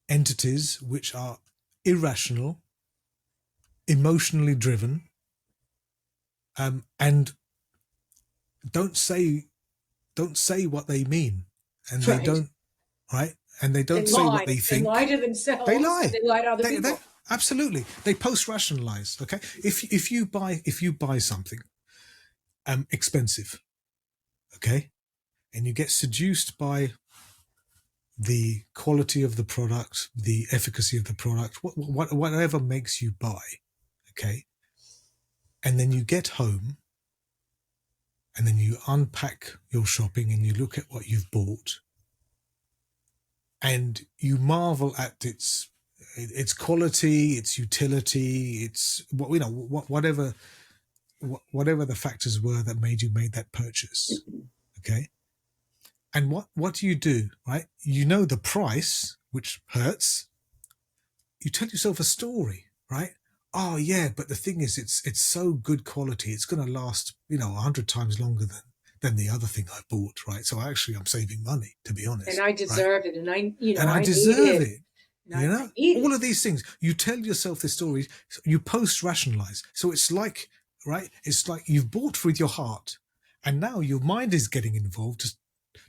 entities which are irrational, emotionally driven, and don't say what they mean, and they Right. don't, right, and they They don't say what lie. they They lie think. to They themselves and lie. they lie to other They people. absolutely, they post rationalize. Okay, if you buy something expensive, okay, and you get seduced by the quality of the product, the efficacy of the product, whatever makes you buy, okay, and then you get home and then you unpack your shopping and you look at what you've bought and you marvel at its quality, its utility, its whatever the factors were that made you make that purchase, okay. And what do you do, right? You know the price, which hurts. You tell yourself a story, right? Oh yeah, but the thing is, it's so good quality. It's going to last, 100 times longer than the other thing I bought, right? So actually, I'm saving money, to be And honest, I right? deserve it. And And I I need deserve it. it. And I need All it. of these things. You tell yourself the stories. You post rationalize. So it's like, right? It's like you've bought with your heart, and now your mind is getting involved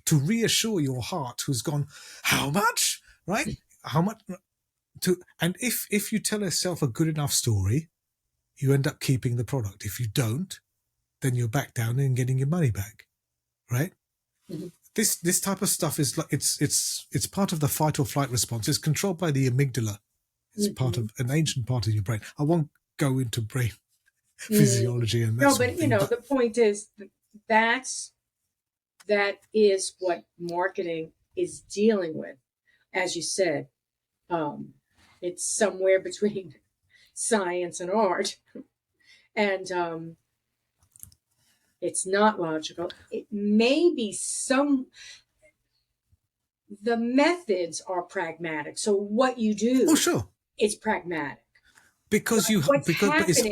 to reassure your heart, who's gone, how much, right? How much? And if you tell yourself a good enough story, you end up keeping the product. If you don't, then you're back down and getting your money back, right? Mm-hmm. This type of stuff is like it's part of the fight or flight response. It's controlled by the amygdala. It's part Mm-hmm. of an ancient part of your brain. I won't go into brain Mm. physiology and that No, sort but of thing, but the point is that's that is what marketing is dealing with. As you said, um, it's somewhere between science and art, and it's not logical. It may be the methods are pragmatic. So what you oh do sure, is pragmatic. because you but it's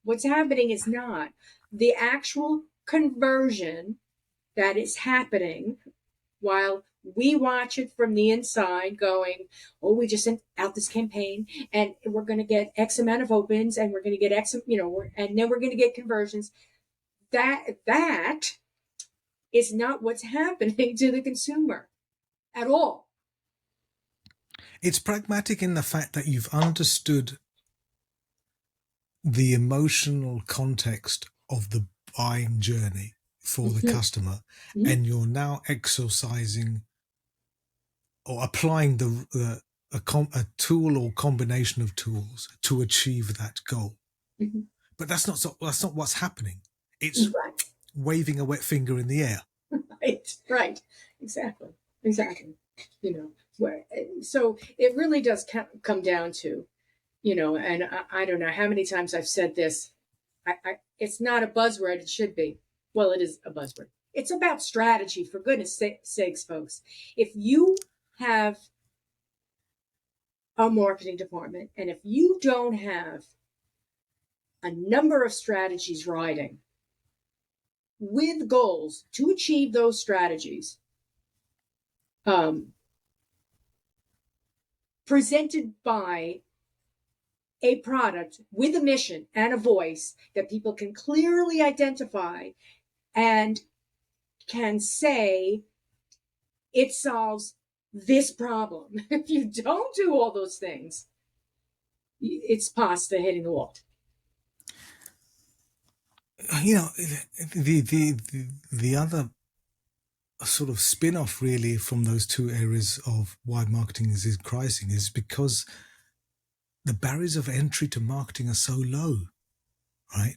What's happening is not the actual conversion that is happening while we watch it from the inside going, oh, we just sent out this campaign and we're going to get X amount of opens and we're going to get X, and then we're going to get conversions. That is not what's happening to the consumer at all. it's pragmatic in the fact that you've understood the emotional context of the buying journey for the Mm-hmm. customer, Mm-hmm. and you're now exercising or applying a tool or combination of tools to achieve that goal. Mm-hmm. But that's not what's happening. It's Right. waving a wet finger in the air. Right. Right. Exactly. Exactly. Where, so it really does come down to, and I don't know how many times I've said this. It's not a buzzword. It should be. Well, it is a buzzword. It's about strategy, for goodness sakes, folks. If you have a marketing department and if you don't have a number of strategies riding with goals to achieve those strategies, um, presented by a product with a mission and a voice that people can clearly identify and can say it solves this problem. If you don't do all those things, it's pasta hitting the wall. The other sort of spin-off really from those two areas of why marketing is increasing is because the barriers of entry to marketing are so low, right?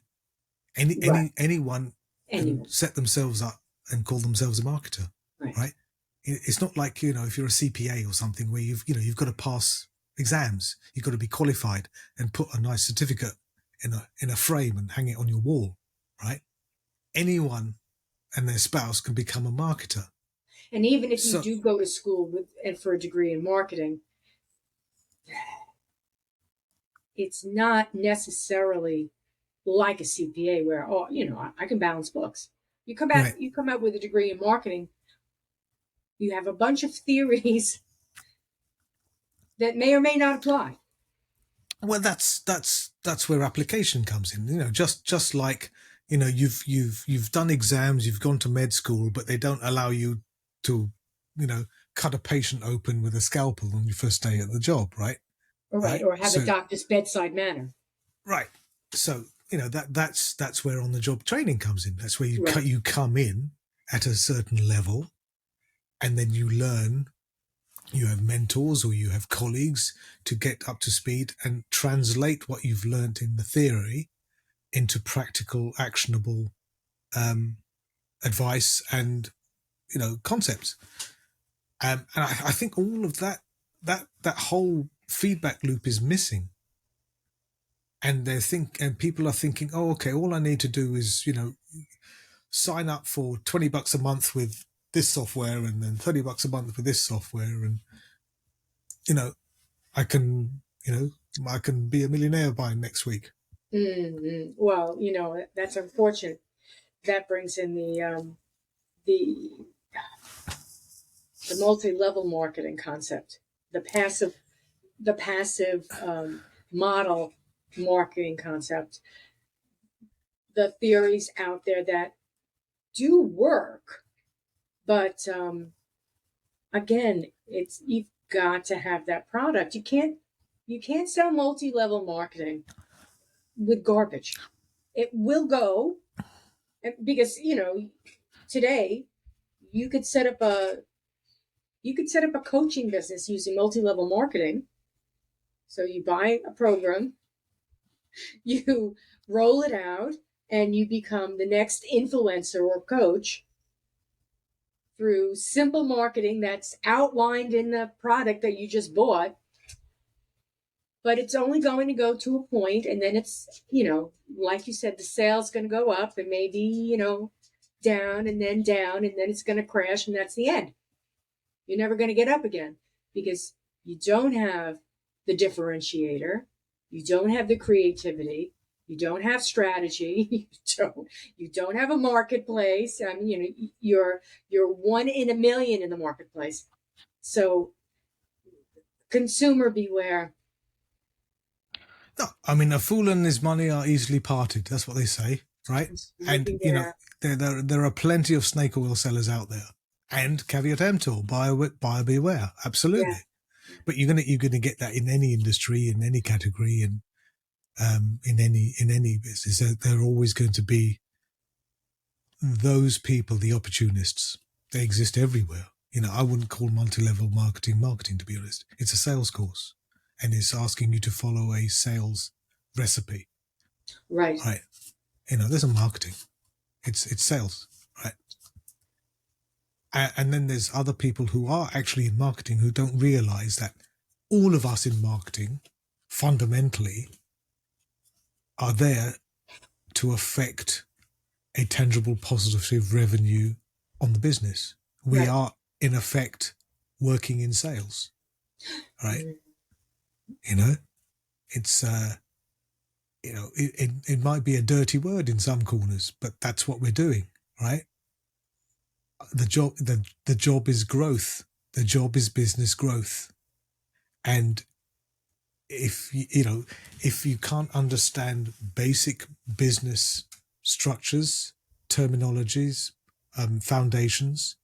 Right. Anyone can Anyone. set themselves up and call themselves a marketer, Right. right? It's not like, if you're a CPA or something where you've got to pass exams, you've got to be qualified and put a nice certificate in a frame and hang it on your wall, right? Anyone and their spouse can become a marketer. And even if you So do go to school and for a degree in marketing, it's not necessarily like a CPA where, oh, I can balance books. Right. You come out with a degree in marketing, you have a bunch of theories that may or may not apply. Well, that's where application comes in. Just like you've done exams, you've gone to med school, but they don't allow you to cut a patient open with a scalpel on your first day at the job, right? All right, Right. or have a So doctor's bedside manner. right. So that's where on the job training comes in. That's where Right. you come in at a certain level, and then you learn. You have mentors or you have colleagues to get up to speed and translate what you've learned in the theory into practical, actionable advice and concepts. And I think all of that whole feedback loop is missing. And and people are thinking, oh, okay, all I need to do is sign up for $20 a month with this software, and then $30 a month with this software, and you know I can I can be a millionaire by next week. Well, that's unfortunate. That brings in the the multi-level marketing concept, the passive model marketing concept, the theories out there that do work, but again, it's you've got to have that product. You can't sell multi-level marketing with garbage. It will go because today you could set up a coaching business using multi-level marketing. So you buy a program, you roll it out, and you become the next influencer or coach through simple marketing that's outlined in the product that you just bought. But it's only going to go to a point, and then it's, like you said, the sales going to go up and maybe, down and then it's going to crash, and that's the end. You're never going to get up again because you don't have the differentiator, you don't have the creativity, you don't have strategy, you don't have a marketplace. I mean, you're one in a million in the marketplace. So consumer beware. No, I mean, a fool and his money are easily parted. That's what they say, right? Consumer And beware. there are plenty of snake oil sellers out there. And caveat emptor, buyer beware, Yeah. absolutely. But you're gonna get that in any industry, in any category, and in any business. There are always going to be those people, the opportunists. They exist everywhere. I wouldn't call multi-level marketing, to be honest. It's a sales course, and it's asking you to follow a sales recipe, Right. right? There's a marketing. It's sales, right? And then there's other people who are actually in marketing who don't realize that all of us in marketing fundamentally are there to affect a tangible positive revenue on the business. We Right. are in effect working in sales, right? Mm. It's it might be a dirty word in some corners, but that's what we're doing, right? The job is growth. The job is business growth. And if you can't understand basic business structures, terminologies, foundations,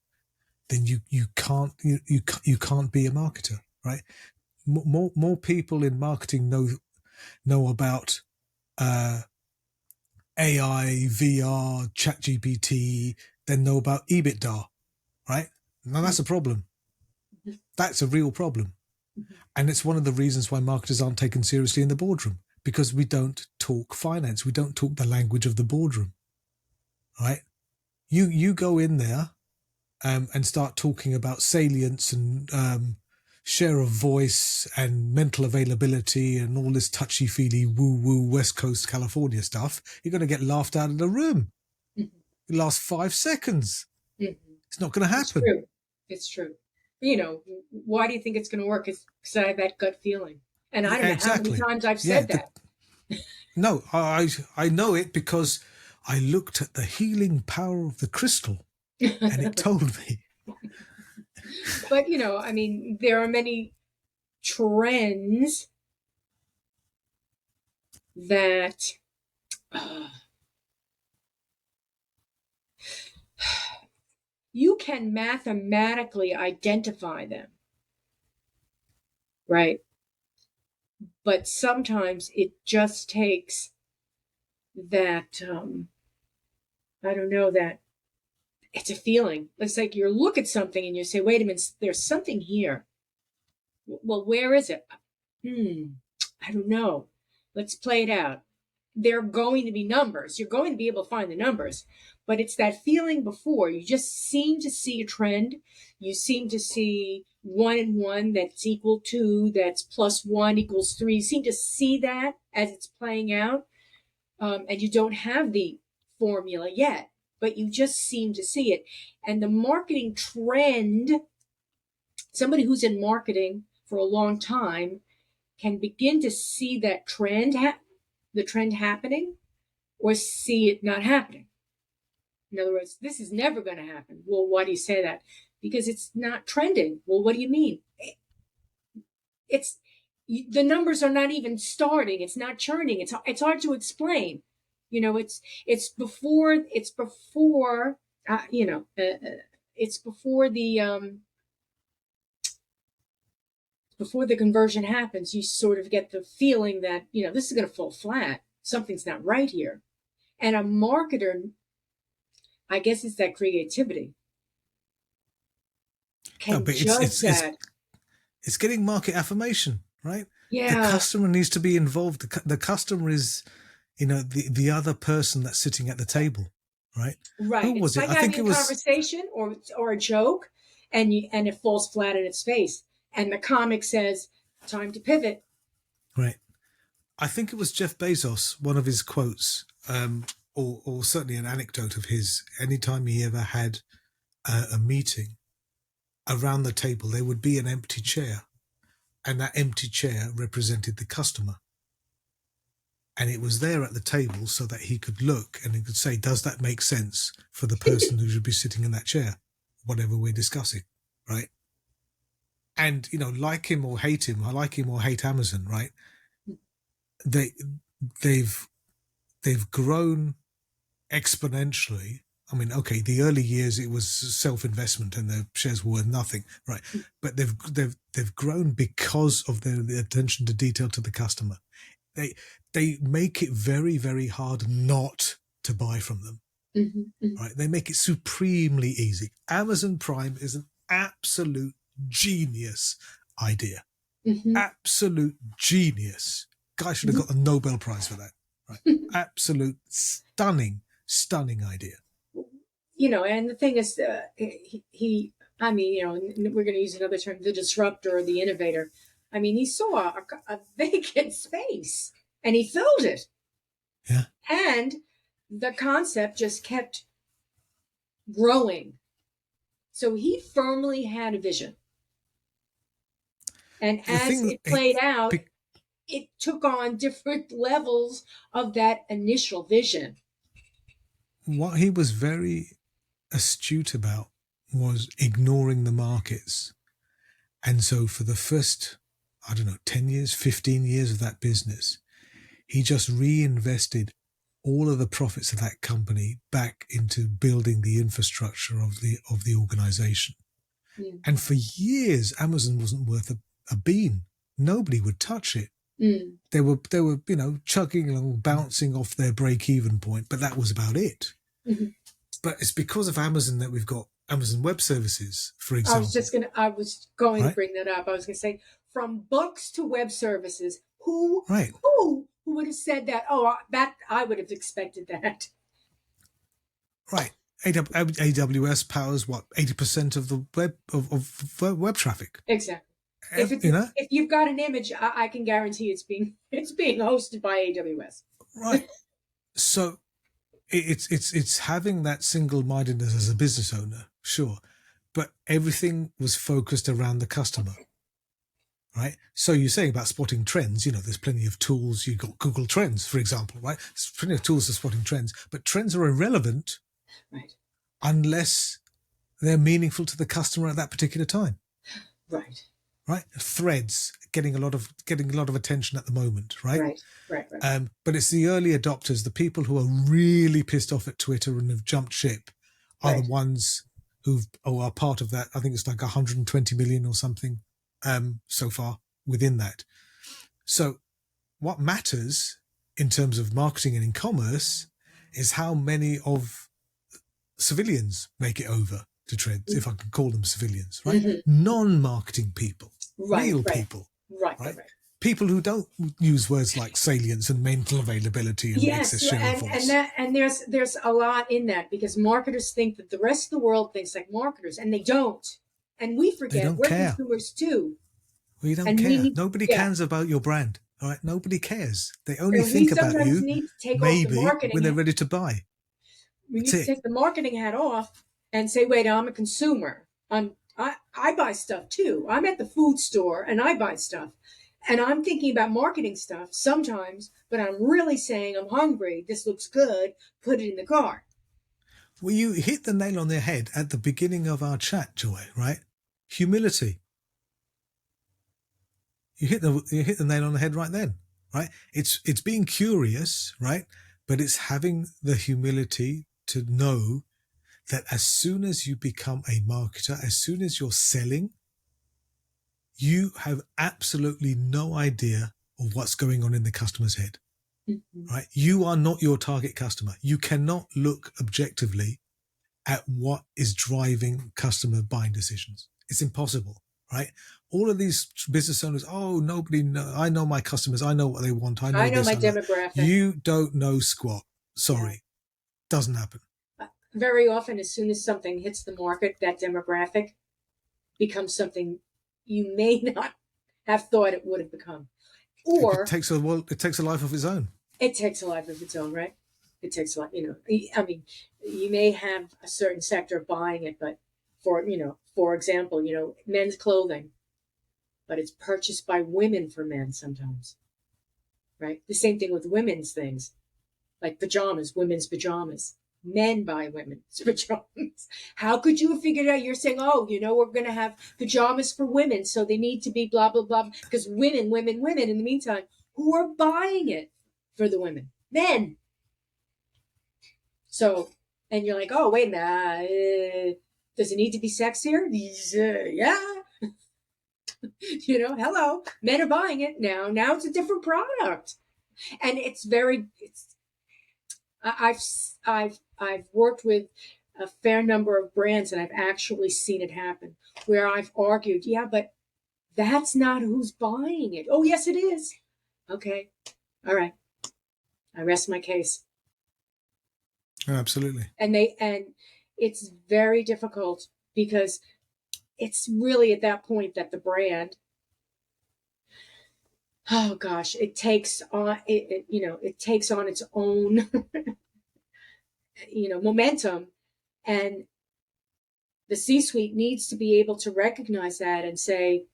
then you can't you can't be a marketer, right? More people in marketing know about AI, VR, ChatGPT than know about EBITDA, right? Now that's a problem. That's a real problem. And it's one of the reasons why marketers aren't taken seriously in the boardroom, because we don't talk finance. We don't talk the language of the boardroom, right? You go in there and start talking about salience and share of voice and mental availability and all this touchy-feely woo-woo West Coast California stuff, you're going to get laughed out of the room. It lasts 5 seconds. It's not going to It's happen. true. It's true. Why do you think it's going to work? It's because I have that gut feeling. And I don't know how many exactly. times I've Yeah. said that. No, I know it because I looked at the healing power of the crystal, and it told me. But, I mean, there are many trends that uh, you can mathematically identify them, right? But sometimes it just takes that, I don't know, that it's a feeling. It's like you look at something and you say, wait a minute, there's something here. Well, where is it? I don't know. Let's play it out. There are going to be numbers. You're going to be able to find the numbers, but it's that feeling before. You just seem to see a trend. You seem to see 1 and 1 that's equal to, that's plus 1 equals 3. You seem to see that as it's playing out, and you don't have the formula yet, but you just seem to see it. And the marketing trend, somebody who's in marketing for a long time can begin to see that trend, the trend happening, or see it not happening. In other words, this is never going to happen. Well, why do you say that? Because it's not trending. Well, what do you mean? It's the numbers are not even starting. It's not churning. It's hard to explain. It's before it's before the conversion happens. You sort of get the feeling that this is going to fall flat. Something's not right here. And a marketer, I guess it's that creativity, No, can but judge that. it's getting market affirmation, right? The Yeah, customer needs to be involved. The customer is, the other person that's sitting at the table, right? Who right. It's was it? like I think having it a was conversation or a joke, and it falls flat in its face. And the comic says, "Time to pivot." right. I think it was Jeff Bezos. One of his quotes, or certainly an anecdote of his. Anytime he ever had a meeting, around the table there would be an empty chair, and that empty chair represented the customer. And it was there at the table so that he could look and he could say, does that make sense for the person who should be sitting in that chair, whatever we're discussing, right? And, like him or hate him, I like him or hate Amazon, right? They, they've, they've grown exponentially. I mean, okay, the early years it was self-investment and the shares were worth nothing, right? But they've grown because of the attention to detail to the customer. They make it very, very hard not to buy from them. Mm-hmm. Right? They make it supremely easy. Amazon Prime is an absolute genius idea. Mm-hmm. Absolute genius. Guy should have got the Nobel Prize for that. Right? Absolute stunning idea. And the thing is, I mean, we're going to use another term, the disruptor or the innovator. I mean, he saw a vacant space and he filled it. Yeah. And the concept just kept growing. So he firmly had a vision. And as it played out, it took on different levels of that initial vision. What he was very astute about was ignoring the markets. And so for the first, 10 years, 15 years of that business, he just reinvested all of the profits of that company back into building the infrastructure of the organization. Mm. And for years, Amazon wasn't worth a bean. Nobody would touch it. Mm. They were chugging along, bouncing off their break-even point, but that was about it. Mm-hmm. But it's because of Amazon that we've got Amazon Web Services, for example. I was going to bring that up. I was going to say, from books to web services, who would have said that? Oh, that I would have expected that. Right. AWS powers what, 80% of the web traffic. Exactly. If you've got an image, I can guarantee it's being hosted by AWS. Right. So it's having that single-mindedness as a business owner, sure, but everything was focused around the customer. right? So you're saying about spotting trends, there's plenty of tools. You've got Google Trends, for example, right? There's plenty of tools for spotting trends, but trends are irrelevant Right. unless they're meaningful to the customer at that particular time, Right. right? Threads getting a lot of attention at the moment, right? Right. Right. Right. But it's the early adopters, the people who are really pissed off at Twitter and have jumped ship, are the Right. ones who are part of that. I think it's like 120 million or something so far within that. So what matters in terms of marketing and in commerce is how many of civilians make it over to Trends, if I can call them civilians, right? Mm-hmm. Non-marketing people, Right. real Right. people, Right. Right. right? Right. People who don't use words like salience and mental availability and Yes, excess share of and voice. that and there's a lot in that because marketers think that the rest of the world thinks like marketers, and they don't. And we They forget don't we're care. consumers too, We don't and we care. need, Nobody yeah, cares about your brand. All right. Nobody cares. They only and we think about sometimes you need to take off the maybe when they're marketing. ready to buy. We That's need to it. take the marketing hat off and say, wait, I'm a consumer. I buy stuff too. I'm at the food store and I buy stuff. And I'm thinking about marketing stuff sometimes, but I'm really saying I'm hungry. This looks good. Put it in the cart. Well, you hit the nail on the head at the beginning of our chat, Joy, right? Humility. You hit the nail on the head right then, right? It's being curious, right? But it's having the humility to know that as soon as you become a marketer, as soon as you're selling, you have absolutely no idea of what's going on in the customer's head, Mm-hmm. right? You are not your target customer. You cannot look objectively at what is driving customer buying decisions. It's impossible, right? All of these business owners, oh, I know my customers. I know what they want. I I know know this. my I know. demographic. You don't know squat. Yeah. Sorry. Doesn't happen. Very often, as soon as something hits the market, that demographic becomes something you may not have thought it would have become. It Or takes a life of its own. it takes a life of its own, right? It takes a lot, I mean, you may have a certain sector buying it, but for example, men's clothing, but it's purchased by women for men sometimes, right? The same thing with women's things, like pajamas, women's pajamas. Men buy women's pajamas. How could you have figured out? You're saying, oh, we're going to have pajamas for women, so they need to be blah, blah, blah, because women, women, women. In the meantime, who are buying it for the women? Men. So, and you're like, oh, wait a minute. Does it need to be sexier? Yeah. Hello. Men are buying it now. Now it's a different product. And I've I've worked with a fair number of brands and I've actually seen it happen where I've argued, yeah, but that's not who's buying it. Oh, yes, it is. Okay. All right. I rest my case. Oh, absolutely. And it's very difficult because it's really at that point that the brand, oh gosh, it takes on it takes on its own momentum, and the C-suite needs to be able to recognize that and say,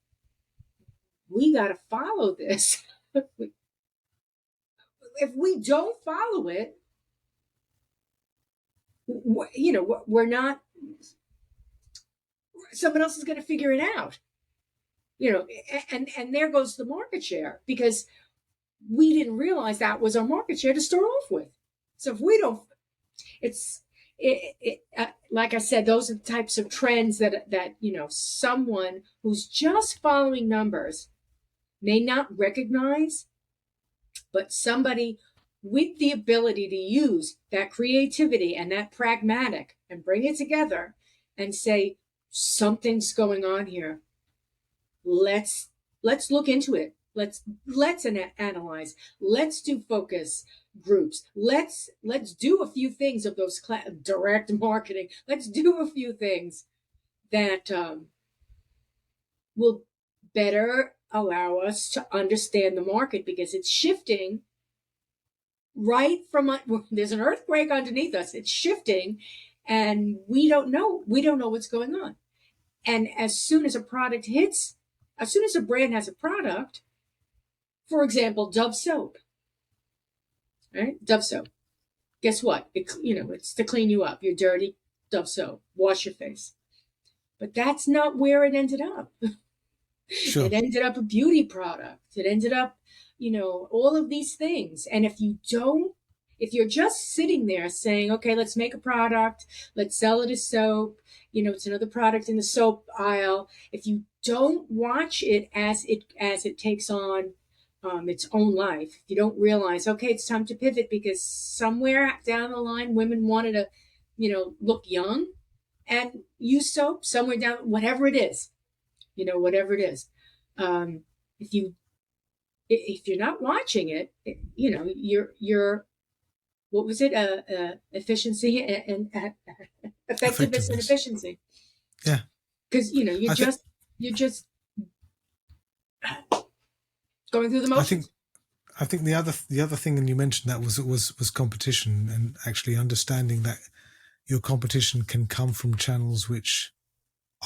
we got to follow this. If we don't follow it, we're not, someone else is going to figure it out. And there goes the market share because we didn't realize that was our market share to start off with. So if we don't, like I said, those are the types of trends that someone who's just following numbers may not recognize, but somebody with the ability to use that creativity and that pragmatic and bring it together and say something's going on here. Let's look into it. Let's analyze. Let's do focus groups. Let's do a few things of those direct marketing. Let's do a few things that will better allow us to understand the market because it's shifting right from there's an earthquake underneath us. It's shifting, and we don't know what's going on. And as soon as a product hits as soon as a brand has a product, for example, Dove soap, right? Dove soap. Guess what? It's to clean you up. You're dirty. Dove soap. Wash your face. But that's not where it ended up. Sure. It ended up a beauty product. It ended up, all of these things. And if you're just sitting there saying, okay, let's make a product, let's sell it as soap, it's another product in the soap aisle. If you don't watch it as it takes on its own life, if you don't realize, okay, it's time to pivot because somewhere down the line, women wanted to, look young and use soap somewhere down, whatever it is, whatever it is. Um, if you're not watching it, you're what was it? Efficiency and effectiveness and Effectiveness. efficiency. Yeah. Because I think you're just going through the I think motions. I think the other thing, and you mentioned that was competition, and actually understanding that your competition can come from channels which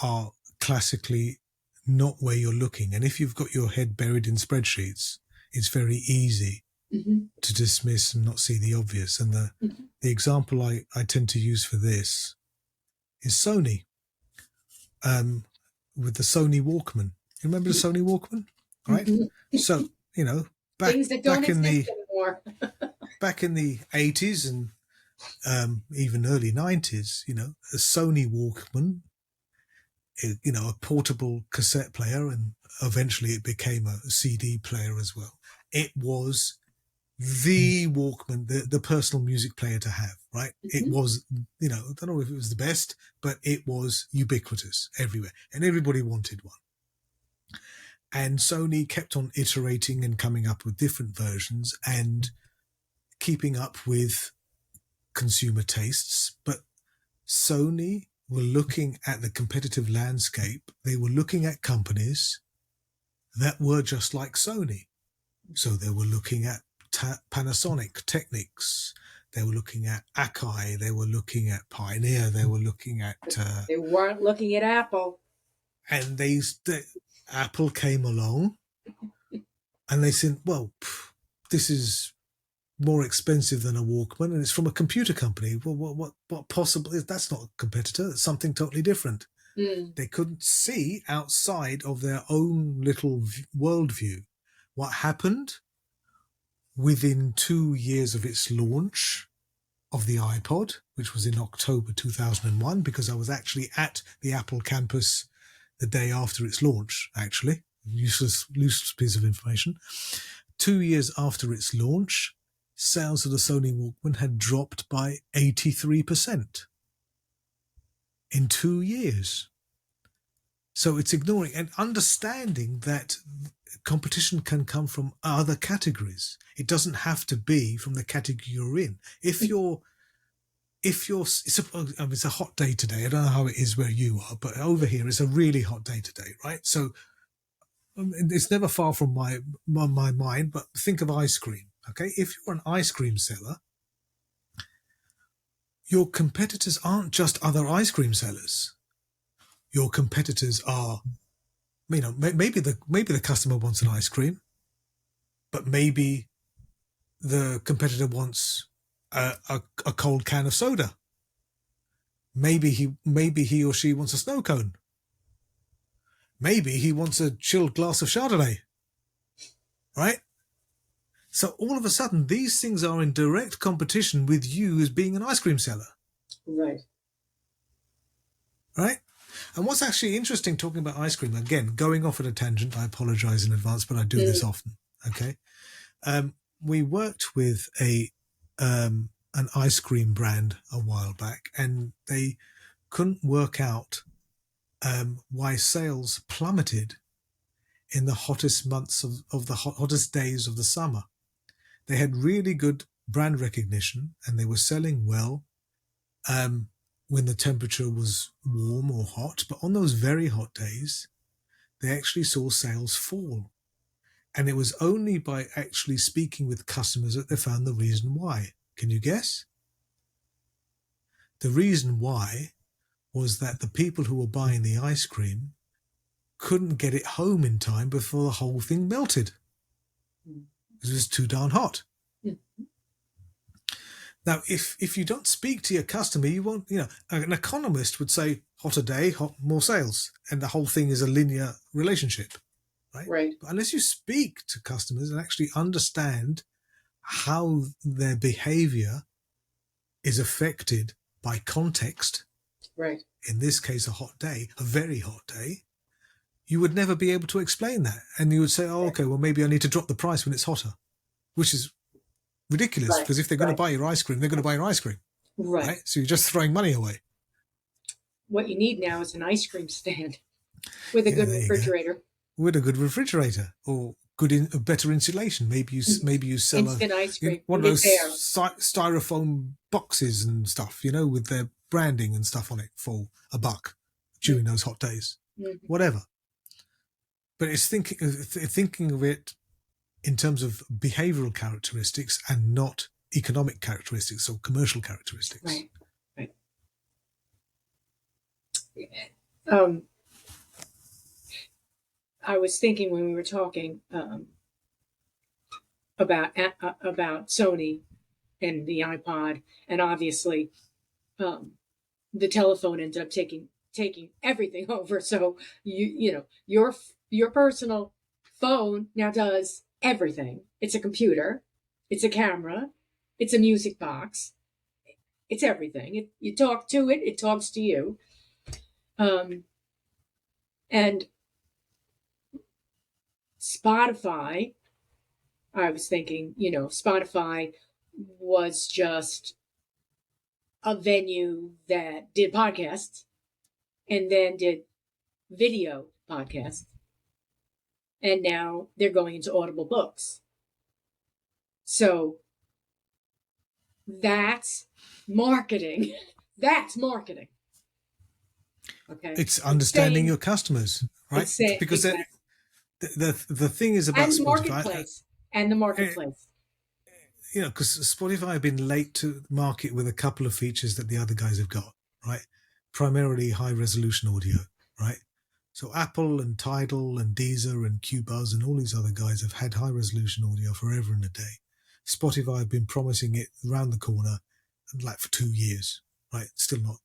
are classically not where you're looking. And if you've got your head buried in spreadsheets, it's very easy Hmm. to dismiss and not see the obvious. And Hmm. the example I tend to use for this is Sony, um, with the Sony Walkman. You remember the Sony Walkman, right? Hmm. So back Things that don't back in exist the anymore. back in the 80s and even early 90s, a Sony Walkman, a portable cassette player, and eventually it became a CD player as well. It was the Walkman, the personal music player to have, right? It Hmm. was, I don't know if it was the best, but it was ubiquitous everywhere and everybody wanted one. And Sony kept on iterating and coming up with different versions and keeping up with consumer tastes. But Sony were looking at the competitive landscape. They were looking at companies that were just like Sony. So they were looking at Panasonic, Technics. They were looking at Akai. They were looking at Pioneer. They were looking at, They weren't looking at Apple. and Apple came along and they said, well, this is more expensive than a Walkman and it's from a computer company. Well, what possibly, that's not a competitor. It's something totally different. Mm. They couldn't see outside of their own little worldview. What happened within 2 years of its launch of the iPod, which was in October 2001, because I was actually at the Apple campus the day after its launch, actually. Useless piece of information. 2 years after its launch, sales of the Sony Walkman had dropped by 83% in 2 years. So it's ignoring and understanding that competition can come from other categories. It doesn't have to be from the category you're in. It's a hot day today. I don't know how it is where you are, but over here it's a really hot day today, right? So it's never far from my mind, but think of ice cream. Okay. If you're an ice cream seller, your competitors aren't just other ice cream sellers. Your competitors are, maybe the customer wants an ice cream, but maybe the competitor wants a cold can of soda. Maybe he or she wants a snow cone. Maybe he wants a chilled glass of Chardonnay, right? So all of a sudden, these things are in direct competition with you as being an ice cream seller, Right. right? And what's actually interesting talking about ice cream, again, going off at a tangent, I apologize in advance, but I do this Mm. often, okay? We worked with an ice cream brand a while back, and they couldn't work out why sales plummeted in the hottest months of the hottest days of the summer. They had really good brand recognition and they were selling well when the temperature was warm or hot. But on those very hot days, they actually saw sales fall. And it was only by actually speaking with customers that they found the reason why. Can you guess? The reason why was that the people who were buying the ice cream couldn't get it home in time before the whole thing melted. It was too darn hot. Now, if you don't speak to your customer, you won't, an economist would say hot a day, more sales. And the whole thing is a linear relationship, right? Right. But unless you speak to customers and actually understand how their behavior is affected by context, right, in this case, a hot day, a very hot day, you would never be able to explain that. And you would say, oh, okay, well, maybe I need to drop the price when it's hotter, which is ridiculous, because if they're going to buy your ice cream, they're going to buy your ice cream. Right. So you're just throwing money away. What you need now is an ice cream stand with a good refrigerator. With a good refrigerator, or better insulation. Maybe you sell instant ice cream. One of those styrofoam boxes and stuff, with their branding and stuff on it for $1 during those hot days. Whatever. But it's thinking of it in terms of behavioral characteristics and not economic characteristics or commercial characteristics. Right. I was thinking when we were talking about Sony and the iPod, and obviously the telephone ended up taking everything over. So your personal phone now does everything. It's a computer, it's a camera, it's a music box, it's everything. You talk to it, it talks to you. And Spotify, I was thinking, Spotify was just a venue that did podcasts and then did video podcasts. And now they're going into Audible books. So that's marketing. That's marketing. Okay. It's understanding your customers, right? Because exactly. The thing is about Spotify and the marketplace. Because Spotify have been late to market with a couple of features that the other guys have got, right? Primarily high resolution audio, right? So Apple and Tidal and Deezer and Qbuzz and all these other guys have had high resolution audio forever and a day. Spotify have been promising it around the corner, like for 2 years, right? Still not,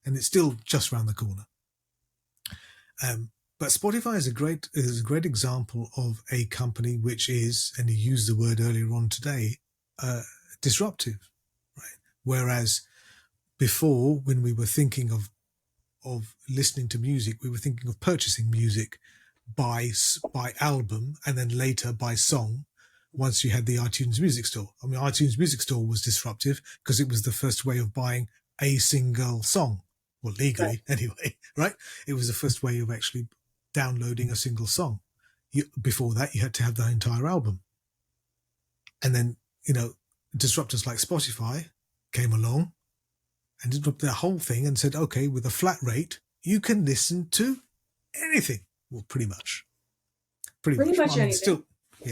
and it's still just around the corner. But Spotify is a great example of a company which is, and you used the word earlier on today, disruptive, right? Whereas before, when we were thinking of listening to music, we were thinking of purchasing music by album and then later by song. Once you had the iTunes Music Store, iTunes Music Store was disruptive because it was the first way of buying a single song, well, legally anyway, right? It was the first way of actually downloading a single song. Before that, you had to have the entire album. And then, disruptors like Spotify came along and disrupted the whole thing and said, okay, with a flat rate, you can listen to anything. Well, pretty much. Pretty much anything. Still,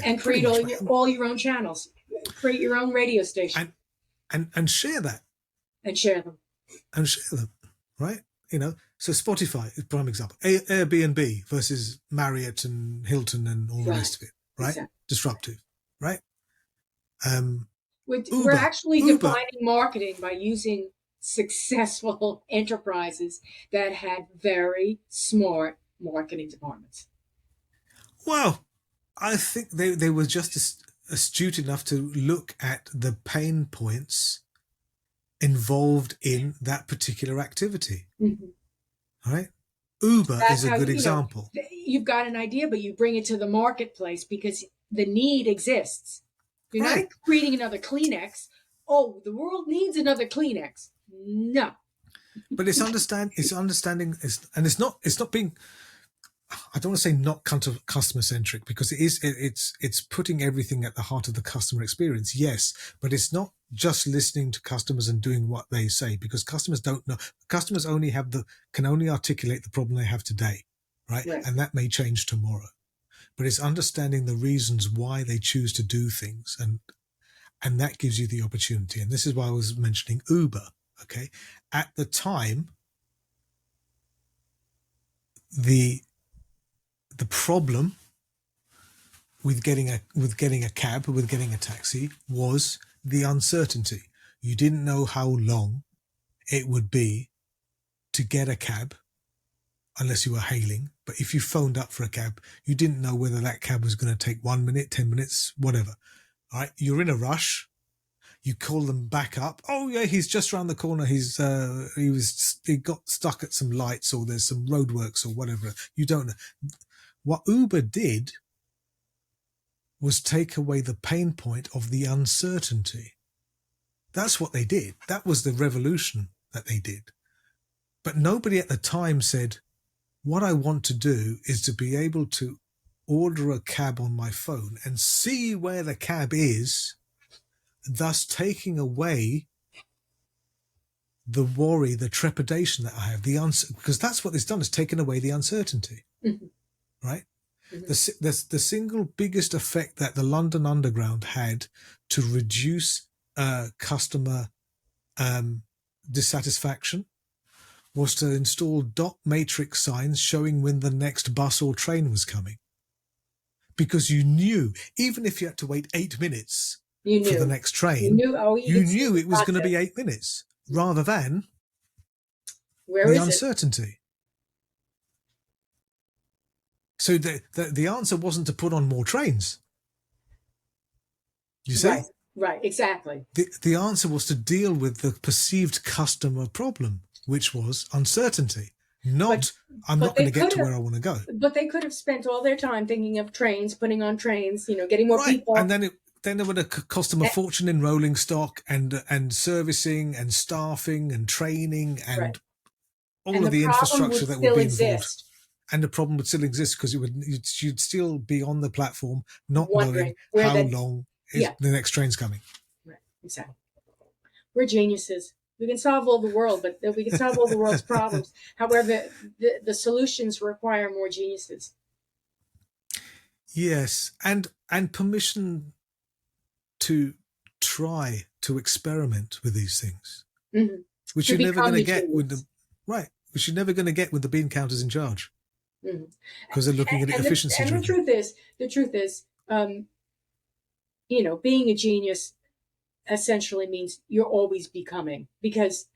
and create all your own channels. Create your own radio station. And share that. And share them. Right? So Spotify is a prime example. Airbnb versus Marriott and Hilton and all the rest of it, right? Exactly. Disruptive, right? We're actually defining marketing by using successful enterprises that had very smart marketing departments. Well, I think they were just astute enough to look at the pain points involved in that particular activity. Mm-hmm. Right? Uber is a good example. You've got an idea, but you bring it to the marketplace because the need exists. You're not creating another Kleenex. Oh, the world needs another Kleenex. No. But it's understanding, and it's not being, I don't want to say not customer centric, because it's putting everything at the heart of the customer experience. Yes, but it's not just listening to customers and doing what they say, because customers don't know. Customers can only articulate the problem they have today, right? And that may change tomorrow. But it's understanding the reasons why they choose to do things, and that gives you the opportunity. And this is why I was mentioning Uber. Okay, at the time, the the problem with getting a cab, with getting a taxi, was the uncertainty. You didn't know how long it would be to get a cab unless you were hailing. But if you phoned up for a cab, you didn't know whether that cab was going to take 1 minute, 10 minutes, whatever. All right, you're in a rush. You call them back up. Oh yeah, he's just around the corner. He got stuck at some lights, or there's some roadworks or whatever. You don't know. What Uber did was take away the pain point of the uncertainty. That's what they did. That was the revolution that they did. But nobody at the time said, what I want to do is to be able to order a cab on my phone and see where the cab is, thus taking away the worry, the trepidation that I have, because that's what it's done, is taken away the uncertainty, right? The single biggest effect that the London Underground had to reduce customer dissatisfaction was to install dot matrix signs showing when the next bus or train was coming. Because you knew, even if you had to wait 8 minutes for the next train, you knew it was going to be 8 minutes, rather than the uncertainty. So the answer wasn't to put on more trains. You see? Right, exactly. The answer was to deal with the perceived customer problem, which was uncertainty. I'm not going to get to where I want to go. But they could have spent all their time thinking of trains, putting on trains, getting more people. And then it would have cost them a fortune in rolling stock and servicing and staffing and training and all of the infrastructure that would be involved. And the problem would still exist because you'd still be on the platform not knowing how long the next train's coming. Right, exactly. We're geniuses. We can solve all the world, but we can solve all the world's problems. However, the solutions require more geniuses. Yes, and permission to try to experiment with these things, which you're never going to get with the which you're never going to get with the bean counters in charge, because they're looking at efficiency. And the truth is, being a genius essentially means you're always becoming, because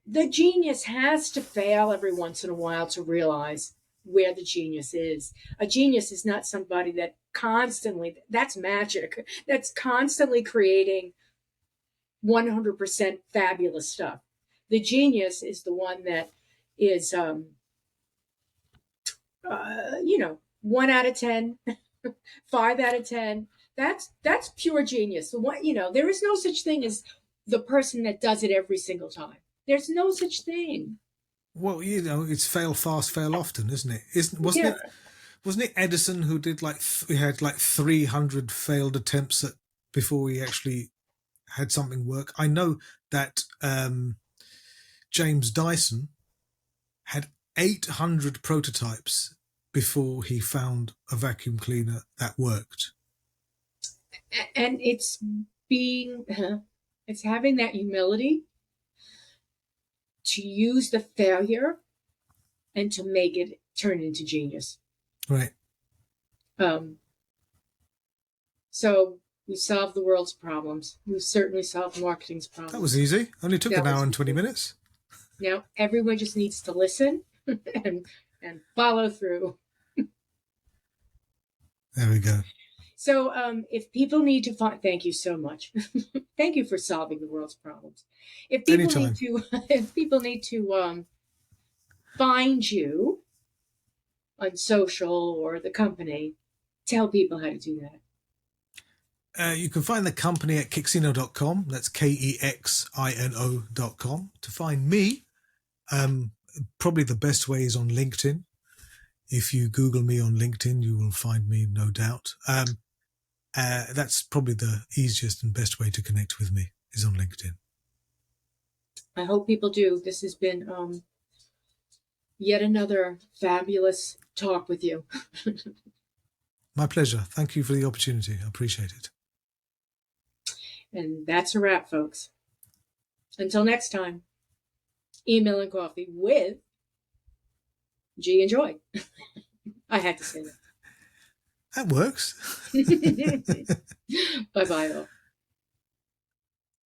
the genius has to fail every once in a while to realize where the genius is. A genius is not somebody that that's magic, that's constantly creating 100% fabulous stuff. The genius is the one that is 1 out of 10, 5 out of 10. That's pure genius. There is no such thing as the person that does it every single time. There's no such thing. Well, it's fail fast, fail often, isn't it? Wasn't it Edison who did he had 300 failed attempts before he actually had something work? I know that James Dyson had 800 prototypes before he found a vacuum cleaner that worked. And it's having that humility to use the failure and to make it turn into genius. Right. So we solved the world's problems. We certainly solved marketing's problems. That was easy. Only took an hour and 20 minutes. Now everyone just needs to listen and follow through. There we go. So if people need to find, thank you so much. Thank you for solving the world's problems. If people need to find you on social or the company, tell people how to do that. You can find the company at Kexino.com. That's KEXINO.com. To find me, probably the best way is on LinkedIn. If you Google me on LinkedIn, you will find me, no doubt. That's probably the easiest and best way to connect with me, is on LinkedIn. I hope people do. This has been yet another fabulous talk with you. My pleasure. Thank you for the opportunity. I appreciate it. And that's a wrap, folks. Until next time. Email and Coffee with G and Joy. I had to say That works. that. Bye bye, all.